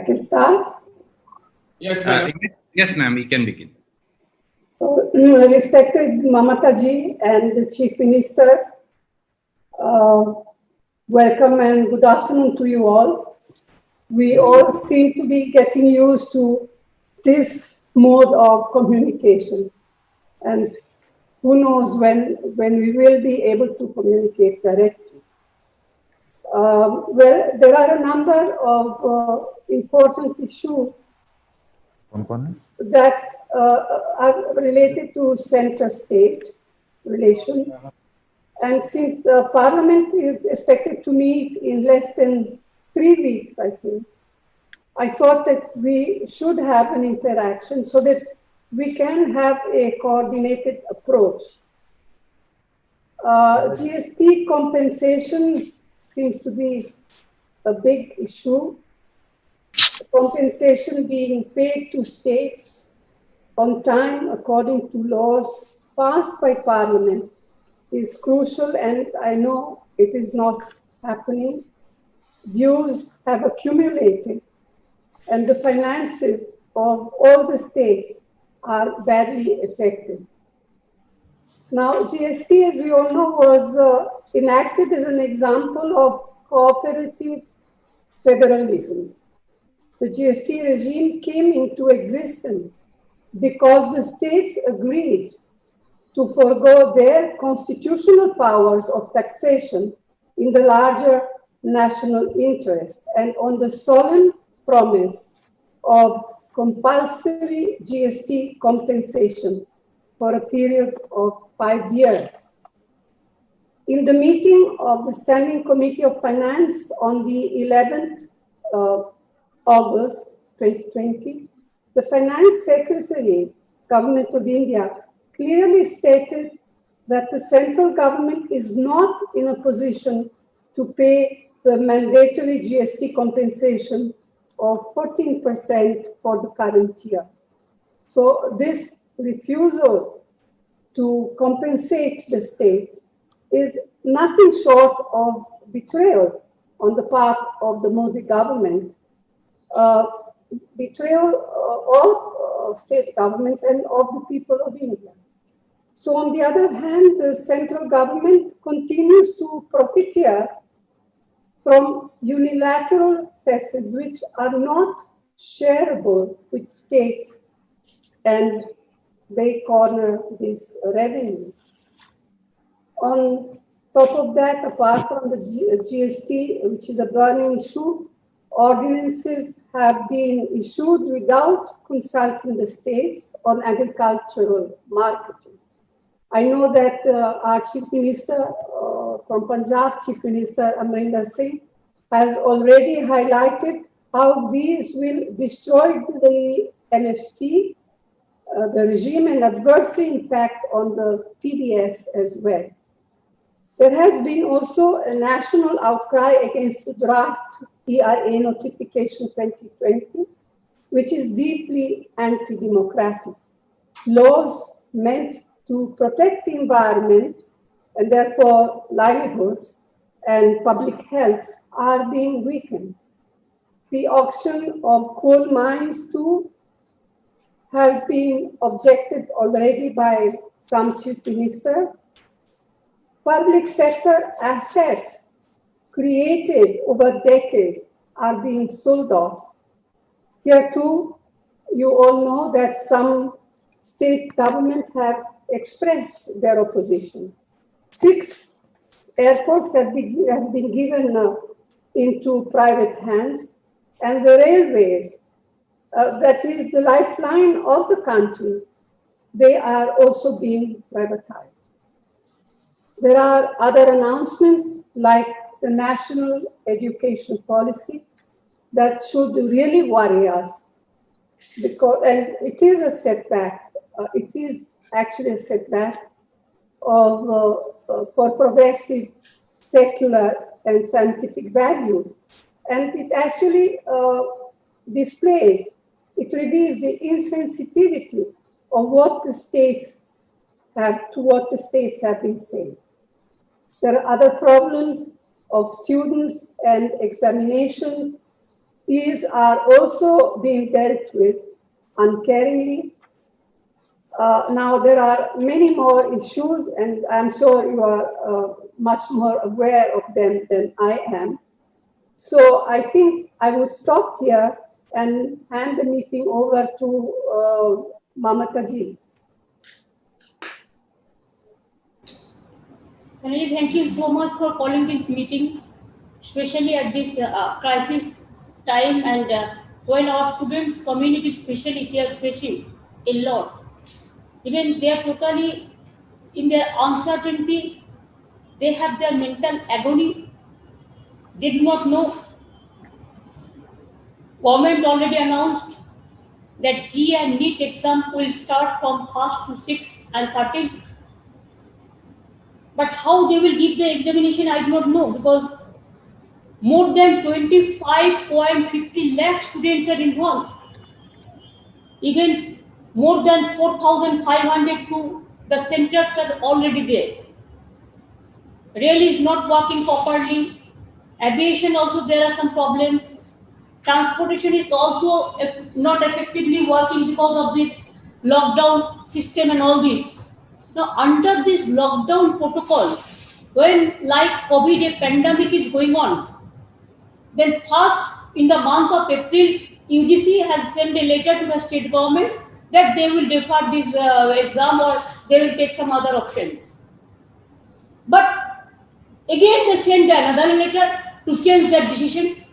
can start? Yes, madam. Yes, ma'am, we can begin. So, respected Mamata ji and the Chief Minister, welcome and good afternoon to you all. We all seem to be getting used to this mode of communication. And who knows when we will be able to communicate directly. Well, there are a number of important issues that are related to center-state relations. And since Parliament is expected to meet in less than 3 weeks, I think, I thought that we should have an interaction so that we can have a coordinated approach. GST compensation seems to be a big issue. Compensation being paid to states on time according to laws passed by Parliament is crucial, and I know it is not happening. Dues have accumulated, and the finances of all the states are badly affected. Now, GST, as we all know, was enacted as an example of cooperative federalism. The GST regime came into existence because the states agreed to forego their constitutional powers of taxation in the larger national interest and on the solemn promise of compulsory GST compensation for a period of 5 years. In the meeting of the Standing Committee of Finance on the 11th August 2020, the Finance Secretary, Government of India, clearly stated that the central government is not in a position to pay the mandatory GST compensation of 14% for the current year. So this refusal to compensate the state is nothing short of betrayal on the part of the Modi government, betrayal of state governments and of the people of India. So on the other hand, the central government continues to profiteer from unilateral cesses which are not shareable with states, and they corner this revenue. On top of that, apart from the GST, which is a burning issue, ordinances have been issued without consulting the states on agricultural marketing. I know that our Chief Minister from Punjab, Chief Minister Amrinder Singh, has already highlighted how these will destroy the MSP, the regime, and adversely impact on the PDS as well. There has been also a national outcry against the draft EIA notification 2020, which is deeply anti-democratic. Laws meant to protect the environment and therefore livelihoods and public health are being weakened. The auction of coal mines too has been objected already by some chief minister. Public sector assets created over decades are being sold off. Here too, you all know that some state governments have expressed their opposition. 6 airports have been given into private hands, and the railways, that is the lifeline of the country, they are also being privatized. There are other announcements like the national education policy that should really worry us, because, and it is a setback, it is actually a setback of, for progressive, secular and scientific values. And it actually displays, it reveals the insensitivity of what the states have, to what the states have been saying. There are other problems of students and examinations these are also being dealt with uncaringly. Now, there are many more issues, and I'm sure you are much more aware of them than I am. So I think I would stop here and hand the meeting over to Mamata ji. Sanjay, thank you so much for calling this meeting, especially at this crisis time, and when our students community, especially, they are facing a lot. Even they are totally in their uncertainty, they have their mental agony. They do not know. Government already announced that G and NEET exam will start from 1st to 6th and 13th. But how they will give the examination, I do not know, because more than 25.50 lakh students are involved. Even more than 4,500 to the centers are already there. Rail is not working properly. Aviation also there are some problems. Transportation is also not effectively working because of this lockdown system and all this. Now, under this lockdown protocol, when like COVID, a pandemic is going on, then first in the month of April, UGC has sent a letter to the state government that they will defer this exam or they will take some other options. But again, they sent another letter to change that decision,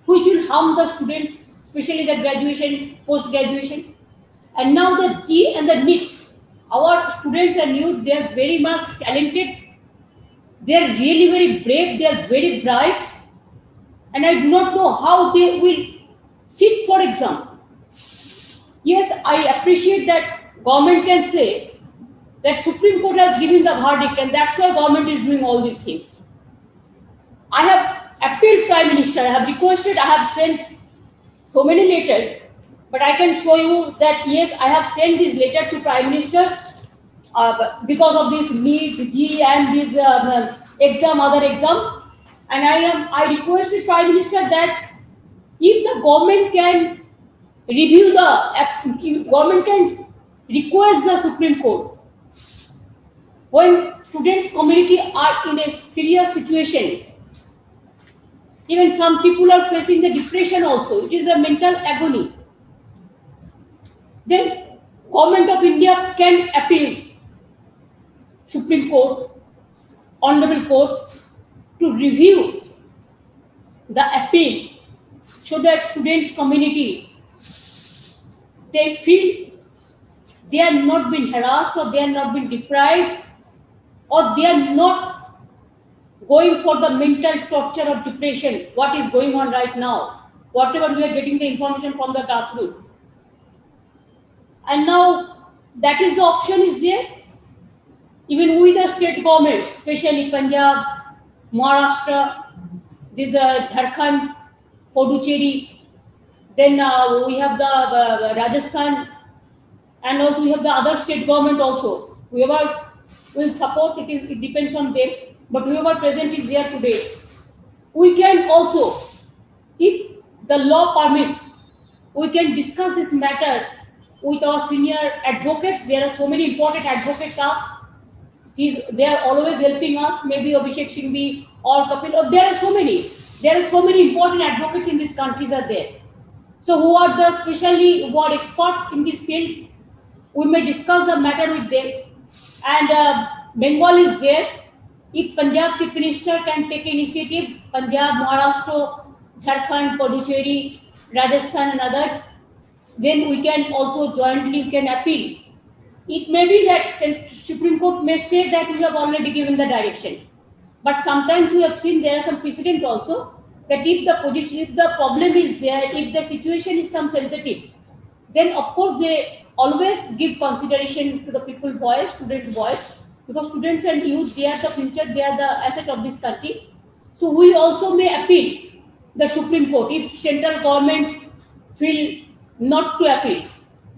which will harm the students, especially the graduation, post-graduation. And now the G and the NEET, our students and youth, they are very much talented. They are really very brave. They are very bright. And I do not know how they will sit for exam. Yes, I appreciate that government can say that Supreme Court has given the verdict and that's why government is doing all these things. I have appealed Prime Minister, I have requested, I have sent so many letters, but I can show you that yes, I have sent this letter to Prime Minister because of this NEET, G and this exam, other exam. And I requested Prime Minister that if the government can review government can request the Supreme Court when students community are in a serious situation. Even some people are facing the depression also. It is a mental agony. Then Government of India can appeal Supreme Court, Honorable Court to review the appeal so that students community, they feel they are not being harassed or they are not being deprived or they are not going for the mental torture or depression, what is going on right now, whatever we are getting the information from the grassroots. And now that is the option is there. Even with the state government, especially Punjab, Maharashtra, this Jharkhand, Puducherry, then we have the Rajasthan, and also we have the other state government also. Whoever will support it depends on them. But whoever present is there today, we can also, if the law permits, we can discuss this matter with our senior advocates. There are so many important advocates they are always helping us, maybe Abhishek Singhvi or Kapil, or there are so many important advocates in these countries are there. So who are experts in this field, we may discuss the matter with them. And Bengal is there. If Punjab Chief Minister can take initiative, Punjab, Maharashtra, Jharkhand, Puducherry, Rajasthan and others, then we can also jointly appeal. It may be that Supreme Court may say that we have already given the direction. But sometimes we have seen there are some precedent also that if the problem is there, if the situation is some sensitive, then of course they always give consideration to the people's voice, students' voice, because students and youth, they are the future, they are the asset of this country. So we also may appeal the Supreme Court. If central government feel not to appeal,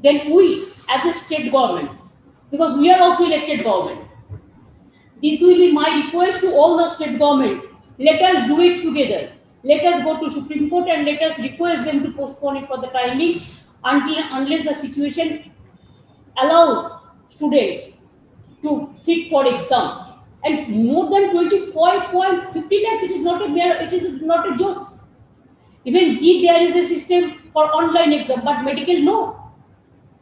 then we as a state government, because we are also elected government, this will be my request to all the state government, let us do it together. Let us go to Supreme Court and let us request them to postpone it for the time being unless the situation allows students to sit for exam. And more than 25.50 lakhs, it is not a joke. Even G, there is a system for online exam, but medical, no.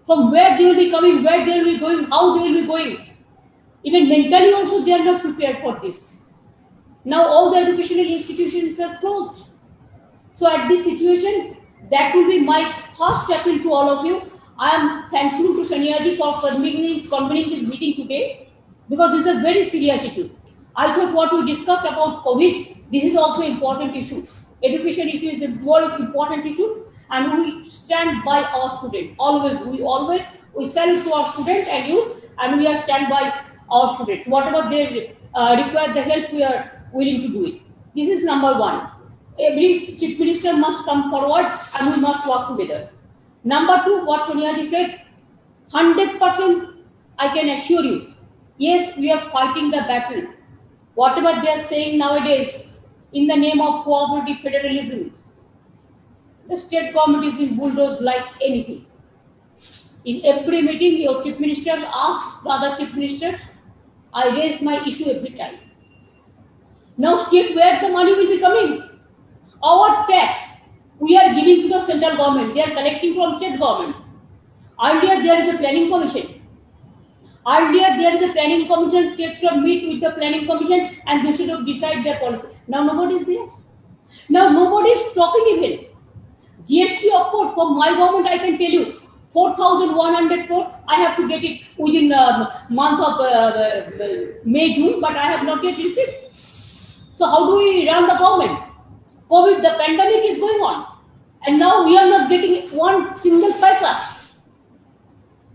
From where they will be coming, where they will be going, how they will be going. Even mentally also, they are not prepared for this. Now all the educational institutions are closed. So at this situation, that will be my first appeal to all of you. I am thankful to Saniaji for convening this meeting today, because it's a very serious issue. I thought what we discussed about COVID, this is also an important issue. Education issue is a very important issue, and we stand by our students. We stand to our students and you, and we are stand by our students. Whatever they require the help, we are willing to do it. This is number one. Every chief minister must come forward and we must work together. Number two, what Soniaji said, 100% I can assure you, yes, we are fighting the battle. Whatever they are saying nowadays in the name of cooperative federalism, the state government is being bulldozed like anything. In every meeting, your chief ministers ask the other chief ministers, I raise my issue every time. Now state where the money will be coming? Our tax we are giving to the central government, they are collecting from state government. Earlier there is a planning commission. States should meet with the planning commission and they should decide their policy. Now nobody is there. Now nobody is talking even. GST, of course, from my government I can tell you, 4,100 crores, I have to get it within month of May, June, but I have not yet received. So how do we run the government? COVID, the pandemic is going on, and now we are not getting one single paisa.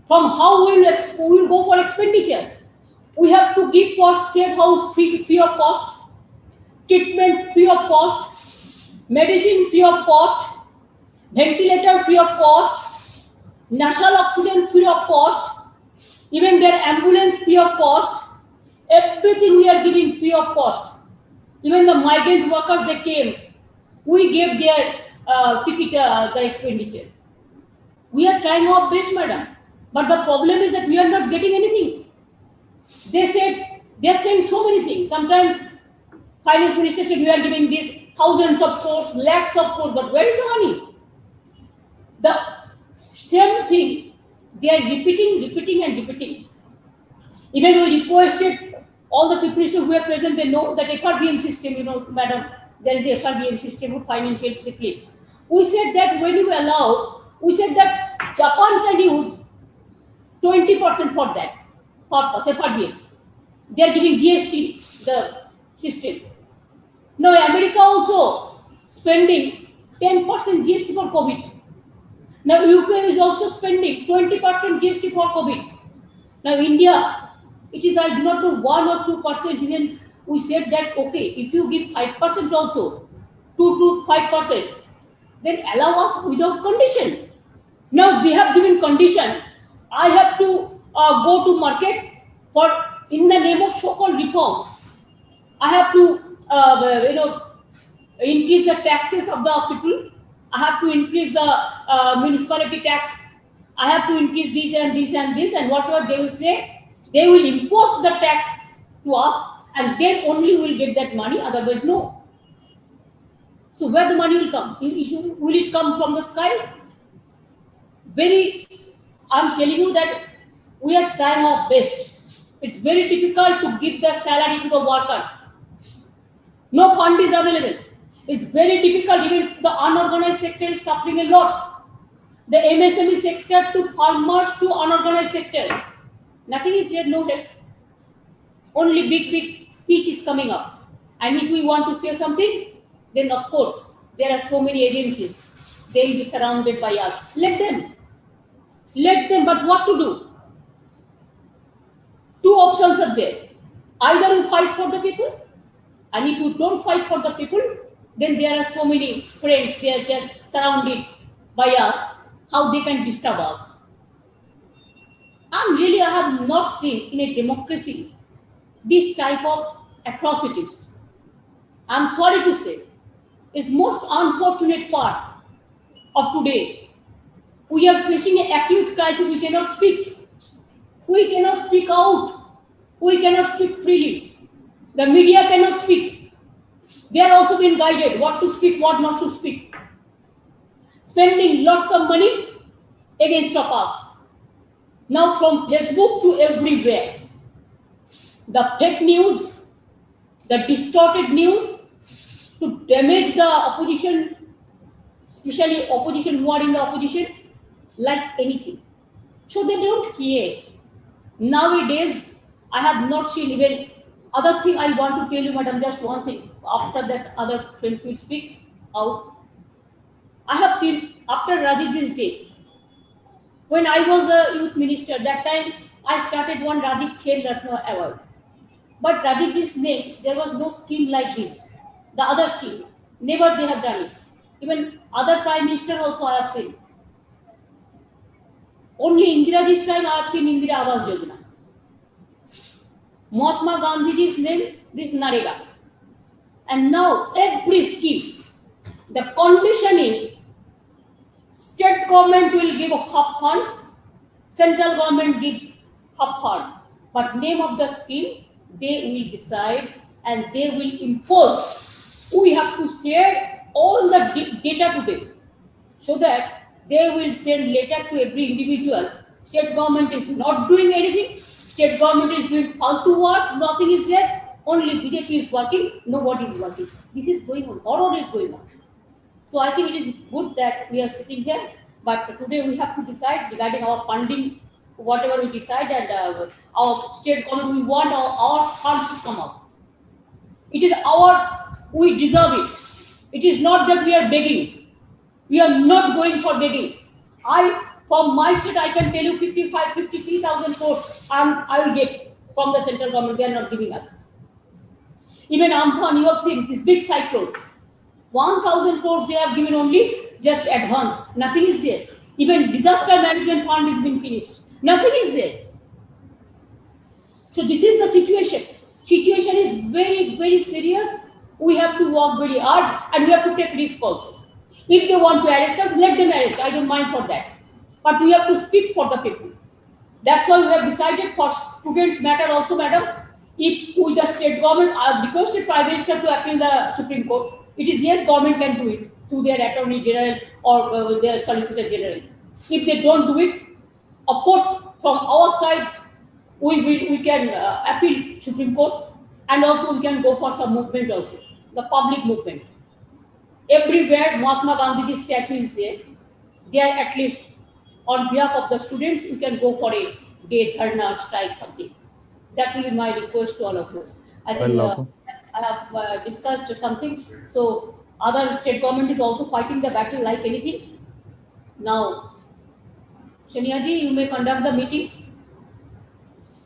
From how we will go for expenditure? We have to give for state house free of cost, treatment free of cost, medicine free of cost, ventilator free of cost, nasal oxygen free of cost, even their ambulance free of cost. Everything we are giving free of cost. Even the migrant workers, they came. We gave their ticket, the expenditure. We are trying our best, madam. But the problem is that we are not getting anything. They are saying so many things. Sometimes finance minister said we are giving this thousands of crores, lakhs of crores, but where is the money? The same thing they are repeating. Even we requested all the chief ministers who are present, they know that FRBM system, madam, there is a FRBM system of financial discipline. We said that when we allow, we said that Japan can use 20% for that, for FRBM. They are giving GST, the system. Now America also spending 10% GST for COVID. Now UK is also spending 20% GST for COVID. Now India, it is, I do not know, 1 or 2%. Even we said that, okay, if you give 5% also, 2 to 5%, then allow us without condition. Now they have given condition. I have to go to market for, in the name of so-called reforms. I have to, increase the taxes of the people. I have to increase the municipality tax. I have to increase this and this and this, and whatever they will say, they will impose the tax to us, and then only we will get that money, otherwise no. So where the money will come? Will it come from the sky? I'm telling you that we are trying our best. It's very difficult to give the salary to the workers. No fund is available. It's very difficult. Even the unorganized sector is suffering a lot. The MSME sector to farmers to unorganized sector. Nothing is there, no help. Only big speech is coming up. And if we want to say something, then of course, there are so many agencies. They will be surrounded by us. Let them. But what to do? Two options are there. Either you fight for the people, and if you don't fight for the people, then there are so many friends, they are just surrounded by us, how they can disturb us. I have not seen in a democracy this type of atrocities. I'm sorry to say. is most unfortunate part of today. We are facing an acute crisis. We cannot speak. We cannot speak out. We cannot speak freely. The media cannot speak. They are also being guided what to speak, what not to speak. Spending lots of money against of us. Now from Facebook to everywhere. The fake news, the distorted news to damage the opposition, especially opposition who are in the opposition, like anything. So they don't care. Nowadays, I have not seen even other thing I want to tell you, madam, just one thing. After that, other friends will speak out. I have seen after Rajiv's day, when I was a youth minister, that time I started one Rajiv Khel Ratna Award. But Rajiv's name, there was no scheme like this. The other scheme, never they have done it. Even other prime minister also I have seen. Only Indiraji's time I have seen Indira Awas Yojana. Mahatma Gandhiji's name, this Narega. And now every scheme, the condition is state government will give half funds, central government give half funds. But name of the scheme, they will decide and they will impose. We have to share all the data to them so that they will send letter to every individual. State government is not doing anything. State government is doing faltu work. Nothing is there. Only BJP is working. Nobody is working. This is going on. Horror is going on. So I think it is good that we are sitting here. But today we have to decide regarding our funding, whatever we decide, and our state government, we want our funds to come out. It is our, we deserve it. It is not that we are begging. We are not going for begging. From my state, I can tell you 53,000 crores I will get from the central government. They are not giving us. Even Amphan, you have seen this big cyclone. 1,000 crores they have given only just advance. Nothing is there. Even disaster management fund is being finished. Nothing is there. So this is the situation. Situation is very, very serious. We have to work very hard and we have to take risk also. If they want to arrest us, let them arrest. I don't mind for that. But we have to speak for the people. That's why we have decided for students matter also, madam. If with the state government, I have requested Prime Minister to appeal the Supreme Court. It is yes, government can do it through their Attorney General or their Solicitor General. If they don't do it, of course, from our side, we can appeal Supreme Court, and also we can go for some movement also, the public movement. Everywhere Mahatma Gandhi's statue is there, at least on behalf of the students, we can go for a day, dharna, strike, something. That will be my request to all of you. I think I have discussed something. So other state government is also fighting the battle like anything. Now, Shania ji, you may conduct the meeting.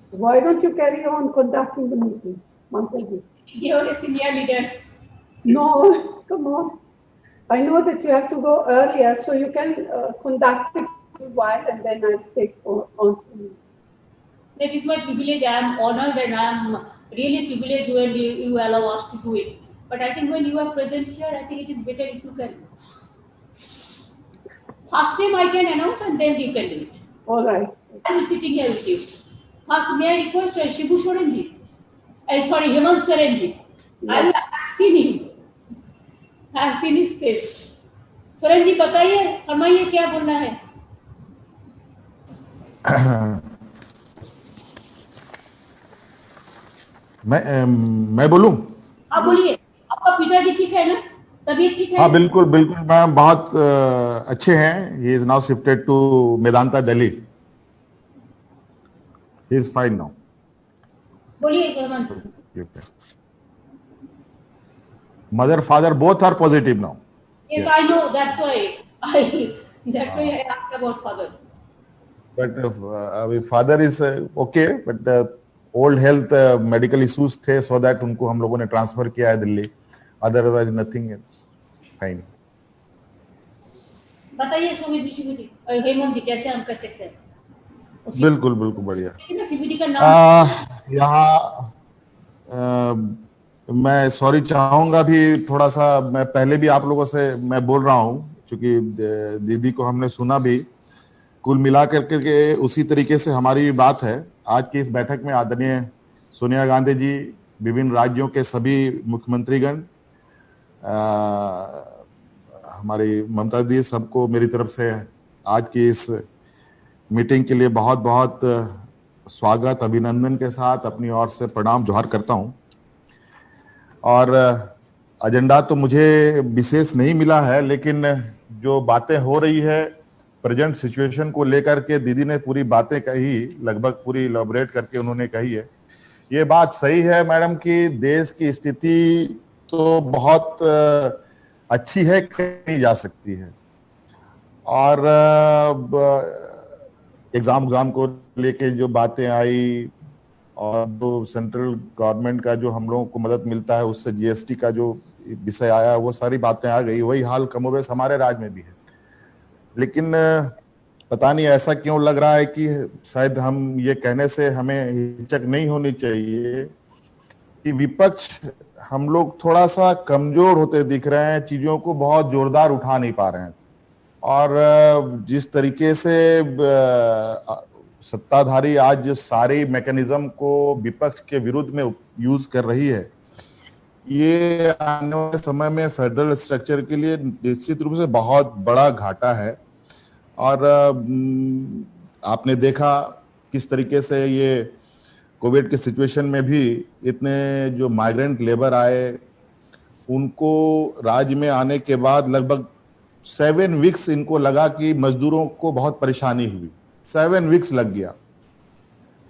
Why don't you carry on conducting the meeting, Mamta ji? You are a senior leader. No, come on. I know that you have to go earlier, so you can conduct it for a while and then I'll take on. That is my privilege. I am honored and I am really privileged when you allow us to do it. But I think when you are present here, I think it is better if you can. First name I can announce and then you can do it. All right. I will be sitting here with you. First, may I request Shibu Sorenji? Sorry, Hemant Sorenji. I have seen him. I have seen his face. Sorenji, बताइए, फरमाइए क्या बोलना है? मैं बोलूं? आप बोलिए. आपका पिताजी ठीक है ना? तबीयत ठीक है? हाँ बिल्कुल बिल्कुल मैम बहुत अच्छे हैं. He is now shifted to Medanta, Delhi. He is fine now. बोलिए Hemant. Mother, father both are positive now. Yes, yeah. I know. That's why I asked about father. But father is okay, but old health medical issues थे, so that उनको हम लोगों ने transfer किया है Delhi. Otherwise nothing else. Fine. बताइए सुमित जी और हेमंत जी कैसे हम कर सकते हैं? बिल्कुल बिल्कुल बढ़िया. सीबीडी का नाम यहाँ मैं सॉरी चाहूंगा भी थोड़ा सा, मैं पहले भी आप लोगों से मैं बोल रहा हूं, क्योंकि दीदी को हमने सुना भी, कुल मिला करके के उसी तरीके से हमारी भी बात है। आज की इस बैठक में आदरणीय सोनिया गांधी जी, विभिन्न राज्यों के सभी मुख्यमंत्रीगण, हमारी ममता दी, सबको मेरी तरफ से आज की इस मीटिंग के लिए बहुत बहुत स्वागत, अभिनंदन के साथ अपनी ओर से प्रणाम जोहार करता हूं। और एजेंडा तो मुझे विशेष नहीं मिला है, लेकिन जो बातें हो रही है प्रेजेंट सिचुएशन को लेकर के, दीदी ने पूरी बातें कही, लगभग पूरी इलैबोरेट करके उन्होंने कही है। ये बात सही है मैडम कि देश की स्थिति तो बहुत अच्छी है, कही जा सकती है। और एग्जाम को लेके जो बातें आई, और जो सेंट्रल गवर्नमेंट का जो हम लोगों को मदद मिलता है उससे जीएसटी का जो विषय आया, वो सारी बातें आ गई। वही हाल कमोबेश हमारे राज्य में भी है। लेकिन पता नहीं ऐसा क्यों लग रहा है कि शायद हम ये कहने से हमें हिचक नहीं होनी चाहिए कि विपक्ष हम लोग थोड़ा सा कमजोर होते दिख रहे हैं, चीजों को बहुत जोरदार उठा नहीं पा रहे हैं। और जिस तरीके से सत्ताधारी आज सारे मैकेनिज्म को विपक्ष के विरुद्ध में यूज कर रही है, ये आने वाले समय में फेडरल स्ट्रक्चर के लिए निश्चित रूप से बहुत बड़ा घाटा है। और आपने देखा किस तरीके से ये कोविड के सिचुएशन में भी इतने जो माइग्रेंट लेबर आए, उनको राज्य में आने के बाद लगभग 7 वीक्स इनको लगा कि मजदूरों को बहुत परेशानी हुई, 7 वीक्स लग गया।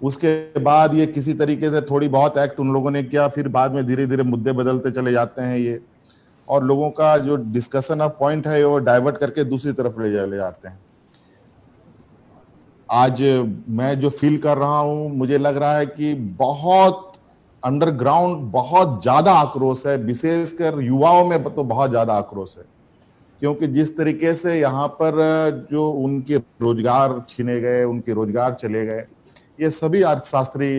उसके बाद ये किसी तरीके से थोड़ी बहुत एक्ट उन लोगों ने किया, फिर बाद में धीरे धीरे मुद्दे बदलते चले जाते हैं ये, और लोगों का जो डिस्कशन ऑफ पॉइंट है वो डाइवर्ट करके दूसरी तरफ ले जाते हैं। आज मैं जो फील कर रहा हूं, मुझे लग रहा है कि बहुत अंडरग्राउंड बहुत ज्यादा आक्रोश है, विशेषकर युवाओं में तो बहुत ज्यादा आक्रोश है। क्योंकि जिस तरीके से यहाँ पर जो उनके रोजगार छीने गए, उनके रोजगार चले गए, ये सभी अर्थशास्त्री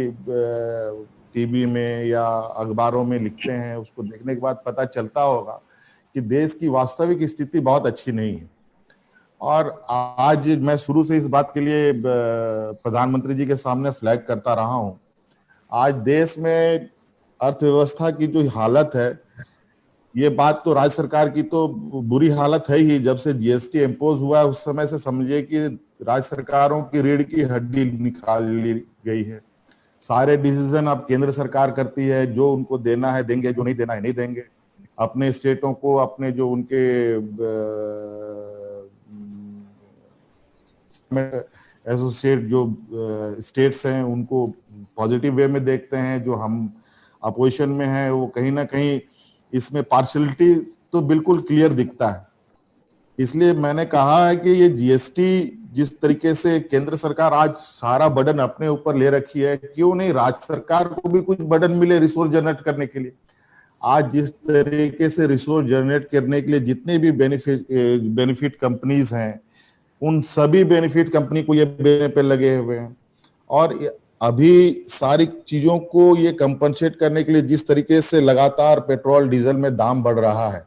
टीवी में या अखबारों में लिखते हैं, उसको देखने के बाद पता चलता होगा कि देश की वास्तविक स्थिति बहुत अच्छी नहीं है। और आज मैं शुरू से इस बात के लिए प्रधानमंत्री जी के सामने फ्लैग करता रहा हूं। आज देश में अर्थव्यवस्था की जो हालत है, ये बात तो राज्य सरकार की तो बुरी हालत है ही। जब से जीएसटी इम्पोज हुआ उस समय से समझिए कि राज्य सरकारों की रीढ़ की हड्डी निकाल ली गई है। सारे डिसीजन अब केंद्र सरकार करती है, जो उनको देना है देंगे, जो नहीं देना है नहीं देंगे। अपने स्टेटों को, अपने जो उनके एसोसिएट जो स्टेट्स हैं उनको पॉजिटिव वे में देखते हैं। जो हम अपोजिशन में हैं वो कहीं ना कहीं इसमें पार्शियलिटी तो बिल्कुल क्लियर दिखता है। इसलिए मैंने कहा है कि ये जीएसटी जिस तरीके से केंद्र सरकार आज सारा बर्डन अपने ऊपर ले रखी है, क्यों नहीं राज्य सरकार को भी कुछ बर्डन मिले रिसोर्स जनरेट करने के लिए। आज जिस तरीके से रिसोर्स जनरेट करने के लिए जितने भी बेनिफिट कंपनीज हैं, उन सभी बेनिफिट कंपनी को ये देने पे लगे हुए हैं। और अभी सारी चीजों को ये कंपनसेट करने के लिए जिस तरीके से लगातार पेट्रोल डीजल में दाम बढ़ रहा है,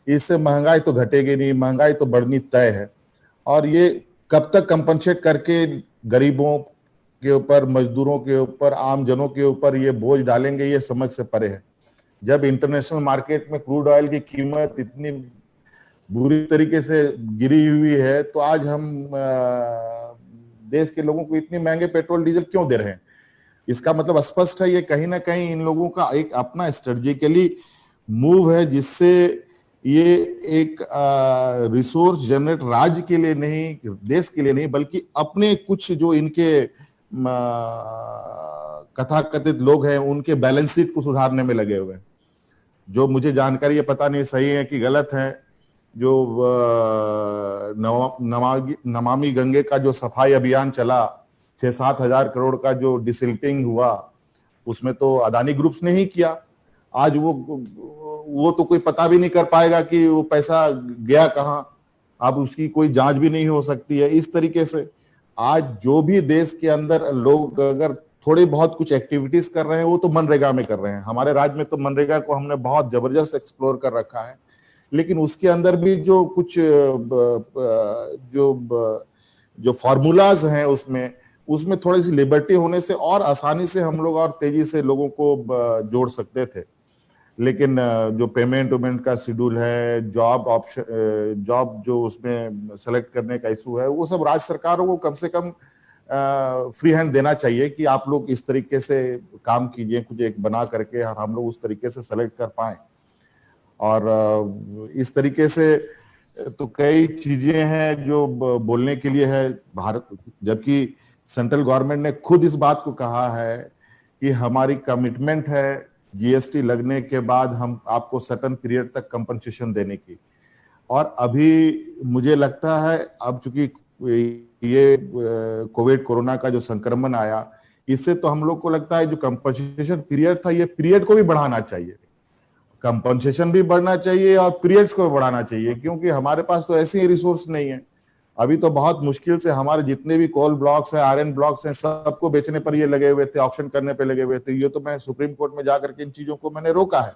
इससे महंगाई तो घटेगी नहीं, महंगाई तो बढ़नी तय है। और ये कब तक कंपनसेट करके गरीबों के ऊपर, मजदूरों के ऊपर, आम जनों के ऊपर ये बोझ डालेंगे, ये समझ से परे है। जब इंटरनेशनल मार्केट में क्रूड ऑयल की कीमत इतनी बुरी तरीके से गिरी हुई है, तो आज हम देश के लोगों को इतने महंगे पेट्रोल डीजल क्यों दे रहे हैं? इसका मतलब स्पष्ट है, ये कहीं ना कहीं इन लोगों का एक अपना स्ट्रेटेजिकली मूव है, जिससे ये एक रिसोर्स जनरेट राज्य के लिए नहीं, देश के लिए नहीं, बल्कि अपने कुछ जो इनके कथाकथित लोग हैं उनके बैलेंस शीट को सुधारने में लगे हुए हैं। जो मुझे जानकारी है, पता नहीं सही है कि गलत है, जो नमामि गंगे का जो सफाई अभियान चला, 6-7 हजार करोड़ का जो डिसिल्टिंग हुआ, उसमें तो अदानी ग्रुप्स ने ही किया। आज वो तो कोई पता भी नहीं कर पाएगा कि वो पैसा गया कहां, अब उसकी कोई जांच भी नहीं हो सकती है। इस तरीके से आज जो भी देश के अंदर लोग अगर थोड़ी बहुत कुछ एक्टिविटीज कर रहे हैं, वो तो मनरेगा में कर रहे हैं। हमारे राज्य में तो मनरेगा को हमने बहुत जबरदस्त एक्सप्लोर कर रखा है, लेकिन उसके अंदर भी जो कुछ जो फॉर्मूलाज हैं उसमें थोड़ी सी लिबर्टी होने से और आसानी से हम लोग और तेजी से लोगों को जोड़ सकते थे। लेकिन जो पेमेंट का शेड्यूल है, जॉब जो उसमें सेलेक्ट करने का इशू है, वो सब राज्य सरकारों को कम से कम फ्री हैंड देना चाहिए कि आप लोग इस तरीके से काम कीजिए, कुछ एक बना करके और हम लोग उस तरीके से सेलेक्ट कर पाए। और इस तरीके से तो कई चीजें हैं जो बोलने के लिए है भारत, जबकि सेंट्रल गवर्नमेंट ने खुद इस बात को कहा है कि हमारी कमिटमेंट है जीएसटी लगने के बाद हम आपको सर्टेन पीरियड तक कंपनसेशन देने की। और अभी मुझे लगता है अब चूंकि ये कोविड कोरोना का जो संक्रमण आया, इससे तो हम लोग को लगता है जो कंपनसेशन पीरियड था, ये पीरियड को भी बढ़ाना चाहिए, कंपनसेशन भी बढ़ना चाहिए और पीरियड्स को भी बढ़ाना चाहिए, क्योंकि हमारे पास तो ऐसे ही रिसोर्स नहीं है। अभी तो बहुत मुश्किल से हमारे जितने भी कोल ब्लॉक्स हैं, आयरन ब्लॉक्स हैं, सबको बेचने पर ये लगे हुए थे, ऑप्शन करने पे लगे हुए थे। ये तो मैं सुप्रीम कोर्ट में जाकर के इन चीजों को मैंने रोका है।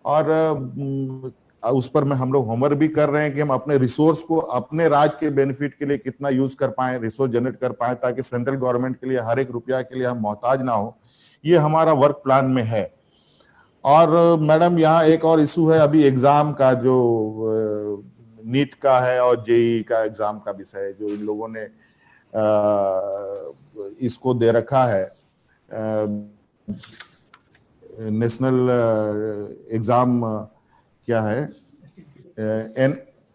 और उस पर हम लोग होमवर्क भी कर रहे हैं कि हम अपने रिसोर्स को अपने राज्य के बेनिफिट के लिए कितना यूज कर पाए, रिसोर्स जनरेट कर पाए, ताकि सेंट्रल गवर्नमेंट के लिए हर एक रुपया के लिए हम मोहताज ना हो। ये हमारा वर्क प्लान में है। और मैडम यहाँ एक और इशू है अभी एग्जाम का, जो नीट का है और जेई का एग्जाम का विषय, जो इन लोगों ने इसको दे रखा है, नेशनल एग्जाम क्या है,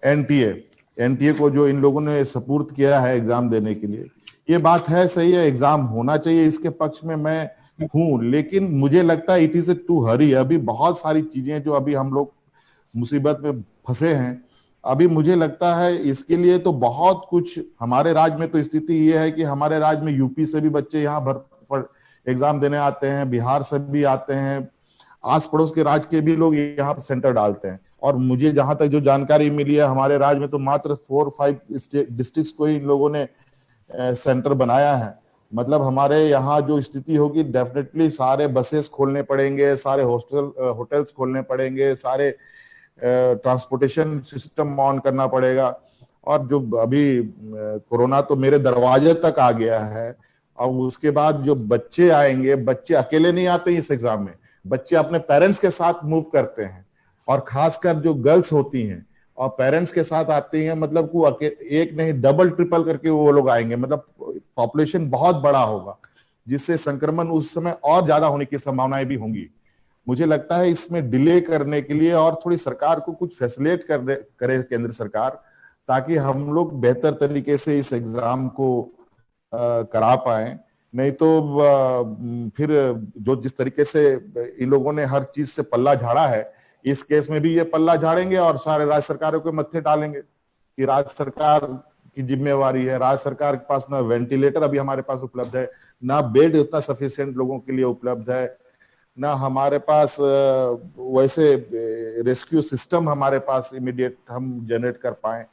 एनटीए को जो इन लोगों ने सपुर्द किया है एग्जाम देने के लिए, ये बात है, सही है, एग्जाम होना चाहिए, इसके पक्ष में मैं हूं। लेकिन मुझे लगता है इट इज टू हरी। अभी बहुत सारी चीजें जो अभी हम लोग मुसीबत में फंसे हैं, अभी मुझे लगता है इसके लिए तो बहुत कुछ हमारे राज्य में तो स्थिति ये है कि हमारे राज्य में यूपी से भी बच्चे यहाँ एग्जाम देने आते हैं, बिहार से भी आते हैं, आस पड़ोस के राज्य के भी लोग यहाँ पर सेंटर डालते हैं। और मुझे जहां तक जो जानकारी मिली है, हमारे राज्य में तो मात्र 4-5 डिस्ट्रिक्ट्स को ही इन लोगों ने सेंटर बनाया है। मतलब हमारे यहाँ जो स्थिति होगी, डेफिनेटली सारे बसेस खोलने पड़ेंगे, सारे होटल्स खोलने पड़ेंगे, सारे ट्रांसपोर्टेशन सिस्टम ऑन करना पड़ेगा। और जो अभी कोरोना तो मेरे दरवाजे तक आ गया है, अब उसके बाद जो बच्चे आएंगे, बच्चे अकेले नहीं आते इस एग्जाम में, बच्चे अपने पेरेंट्स के साथ मूव करते हैं। और खासकर जो गर्ल्स होती हैं और पेरेंट्स के साथ आती हैं, मतलब को एक नहीं डबल ट्रिपल करके वो लोग आएंगे, मतलब पॉपुलेशन बहुत बड़ा होगा, जिससे संक्रमण उस समय और ज्यादा होने की संभावनाएं भी होंगी। मुझे लगता है इसमें डिले करने के लिए और थोड़ी सरकार को कुछ फैसिलिटेट करे केंद्र सरकार, ताकि हम लोग बेहतर तरीके से इस एग्जाम को करा पाए। नहीं तो फिर जो जिस तरीके से इन लोगों ने हर चीज से पल्ला झाड़ा है, इस केस में भी ये पल्ला झाड़ेंगे और सारे राज्य सरकारों के मत्थे डालेंगे कि राज्य सरकार की जिम्मेवारी है। राज्य सरकार के पास ना वेंटिलेटर अभी हमारे पास उपलब्ध है, ना बेड उतना सफिशिएंट लोगों के लिए उपलब्ध है, ना हमारे पास वैसे रेस्क्यू सिस्टम हमारे पास इमीडिएट हम जनरेट कर पाए।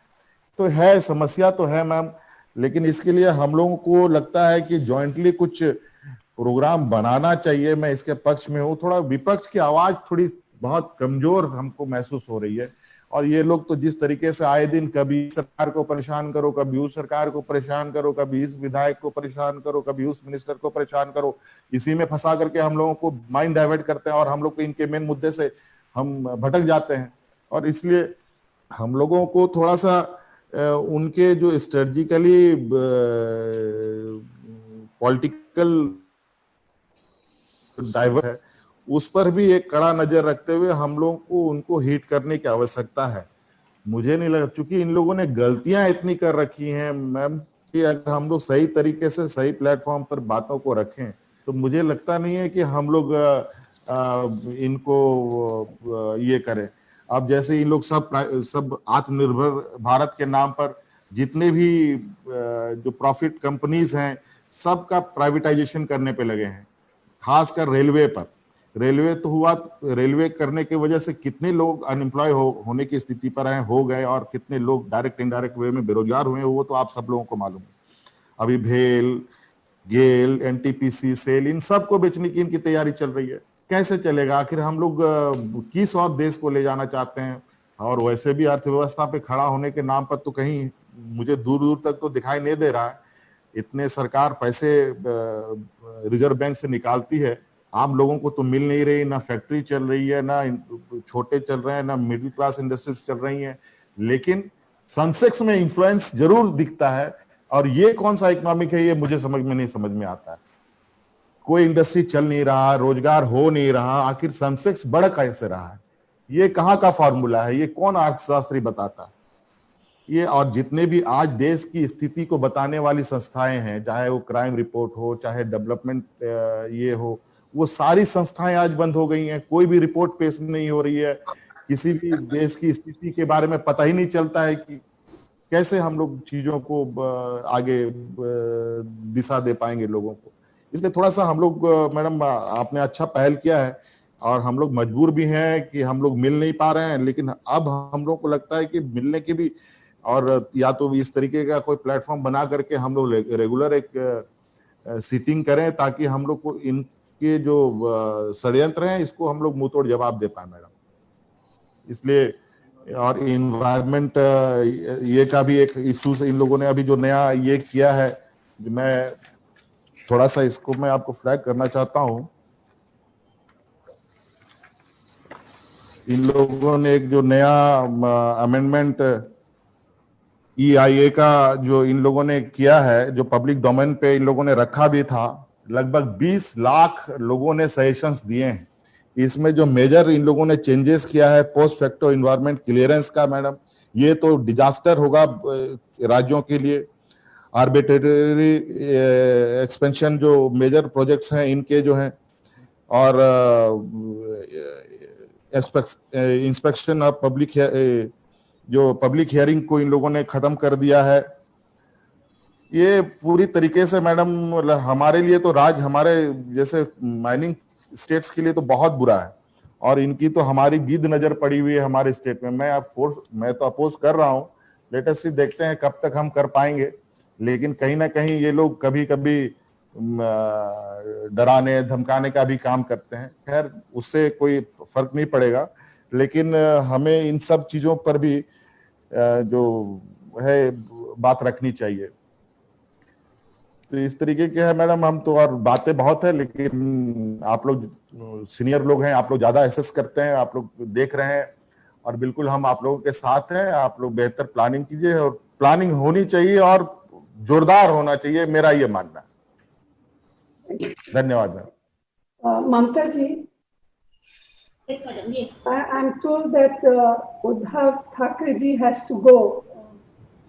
तो है, समस्या तो है मैम, लेकिन इसके लिए हम लोगों को लगता है कि जॉइंटली कुछ प्रोग्राम बनाना चाहिए। मैं इसके पक्ष में हूँ। थोड़ा विपक्ष की आवाज थोड़ी बहुत कमजोर हमको महसूस हो रही है, और ये लोग तो जिस तरीके से आए दिन कभी सरकार को परेशान करो, कभी उस सरकार को परेशान करो, कभी इस विधायक को परेशान करो, कभी उस मिनिस्टर को परेशान करो, इसी में फंसा करके हम लोगों को माइंड डाइवर्ट करते हैं और हम लोग को इनके मेन मुद्दे से हम भटक जाते हैं। और इसलिए हम लोगों को थोड़ा सा उनके जो स्ट्रेटजिकली पॉलिटिकल डाइवर्ट है, उस पर भी एक कड़ा नजर रखते हुए हम लोगों को उनको हिट करने की आवश्यकता है। मुझे नहीं लगा, क्योंकि इन लोगों ने गलतियां इतनी कर रखी हैं मैम, कि अगर हम लोग सही तरीके से सही प्लेटफॉर्म पर बातों को रखें, तो मुझे लगता नहीं है कि हम लोग इनको ये करें। अब जैसे इन लोग सब आत्मनिर्भर भारत के नाम पर जितने भी जो प्रॉफिट कंपनीज हैं, सबका प्राइवेटाइजेशन करने पे लगे हैं, खासकर रेलवे पर। रेलवे तो हुआ, रेलवे करने की वजह से कितने लोग अनएम्प्लॉय होने की स्थिति पर हैं, हो गए, और कितने लोग डायरेक्ट इनडायरेक्ट वे में बेरोजगार हुए, वो तो आप सब लोगों को मालूम है। अभी भेल, गेल, एनटीपीसी, सेल, इन सबको बेचने की इनकी तैयारी चल रही है। कैसे चलेगा? आखिर हम लोग किस और देश को ले जाना चाहते हैं? और वैसे भी अर्थव्यवस्था पे खड़ा होने के नाम पर तो कहीं मुझे दूर दूर तक तो दिखाई नहीं दे रहा है। इतने सरकार पैसे रिजर्व बैंक से निकालती है, आम लोगों को तो मिल नहीं रही, ना फैक्ट्री चल रही है, ना छोटे चल रहे हैं, ना मिडिल क्लास इंडस्ट्रीज चल रही हैं, लेकिन सेंसेक्स में इन्फ्लुएंस जरूर दिखता है। और ये कौन सा इकोनॉमिक है, ये मुझे समझ में आता है। कोई इंडस्ट्री चल नहीं रहा, रोजगार हो नहीं रहा, आखिर सेंसेक्स बढ़ कैसे रहा है? ये कहाँ का फॉर्मूला है? ये कौन अर्थशास्त्री बताता है? ये और जितने भी आज देश की स्थिति को बताने वाली संस्थाएं हैं, चाहे वो क्राइम रिपोर्ट हो, चाहे डेवलपमेंट ये हो, वो सारी संस्थाएं आज बंद हो गई हैं। कोई भी रिपोर्ट पेश नहीं हो रही है। किसी भी देश की स्थिति के बारे में पता ही नहीं चलता है कि कैसे हम लोग चीजों को आगे दिशा दे पाएंगे लोगों को। इसलिए थोड़ा सा हम लोग, मैडम आपने अच्छा पहल किया है, और हम लोग मजबूर भी हैं कि हम लोग मिल नहीं पा रहे हैं, लेकिन अब हम लोग को लगता है कि मिलने की भी, और या तो इस तरीके का कोई प्लेटफॉर्म बना करके हम लोग रेगुलर एक सीटिंग करें, ताकि हम लोग को इनके जो षड्यंत्र हैं इसको हम लोग मुंह तोड़ जवाब दे पाए मैडम। इसलिए, और इन्वायरमेंट ये का भी एक इशू से इन लोगों ने अभी जो नया ये किया है, मैं थोड़ा सा इसको मैं आपको फ्लैग करना चाहता हूं। इन लोगों ने एक जो नया अमेंडमेंट EIA का जो इन लोगों ने किया है, जो पब्लिक डोमेन पे इन लोगों ने रखा भी था, लगभग 20 लाख लोगों ने सजेशंस दिए हैं। इसमें जो मेजर इन लोगों ने चेंजेस किया है, पोस्ट फैक्टो एनवायरनमेंट क्लियरेंस का, मैडम ये तो डिजास्टर होगा राज्यों के लिए। आर्बिट्रेरी एक्सपेंशन जो मेजर प्रोजेक्ट्स हैं इनके जो हैं, और इंस्पेक्शन ऑफ पब्लिक, जो पब्लिक हियरिंग को इन लोगों ने खत्म कर दिया है। ये पूरी तरीके से मैडम हमारे लिए तो हमारे जैसे माइनिंग स्टेट्स के लिए तो बहुत बुरा है, और इनकी तो हमारी गिद्ध नजर पड़ी हुई है हमारे स्टेट में। मैं तो अपोज कर रहा हूँ, लेट अस सी, देखते हैं कब तक हम कर पाएंगे। लेकिन कहीं ना कहीं ये लोग कभी कभी डराने धमकाने का भी काम करते हैं। खैर, उससे कोई फर्क नहीं पड़ेगा, लेकिन हमें इन सब चीजों पर भी जो है बात रखनी चाहिए। तो इस तरीके के है मैडम, हम तो, और बातें बहुत है, लेकिन आप लोग सीनियर लोग हैं, आप लोग ज्यादा एसेस करते हैं, आप लोग देख रहे हैं, और बिल्कुल हम आप लोगों के साथ हैं। आप लोग बेहतर प्लानिंग कीजिए, और प्लानिंग होनी चाहिए और जोरदार होना चाहिए, मेरा ये मानना है। धन्यवाद ma'am. Mamata ji, Yes, madam. Yes. I'm told that Uddhav Thackeray ji has to go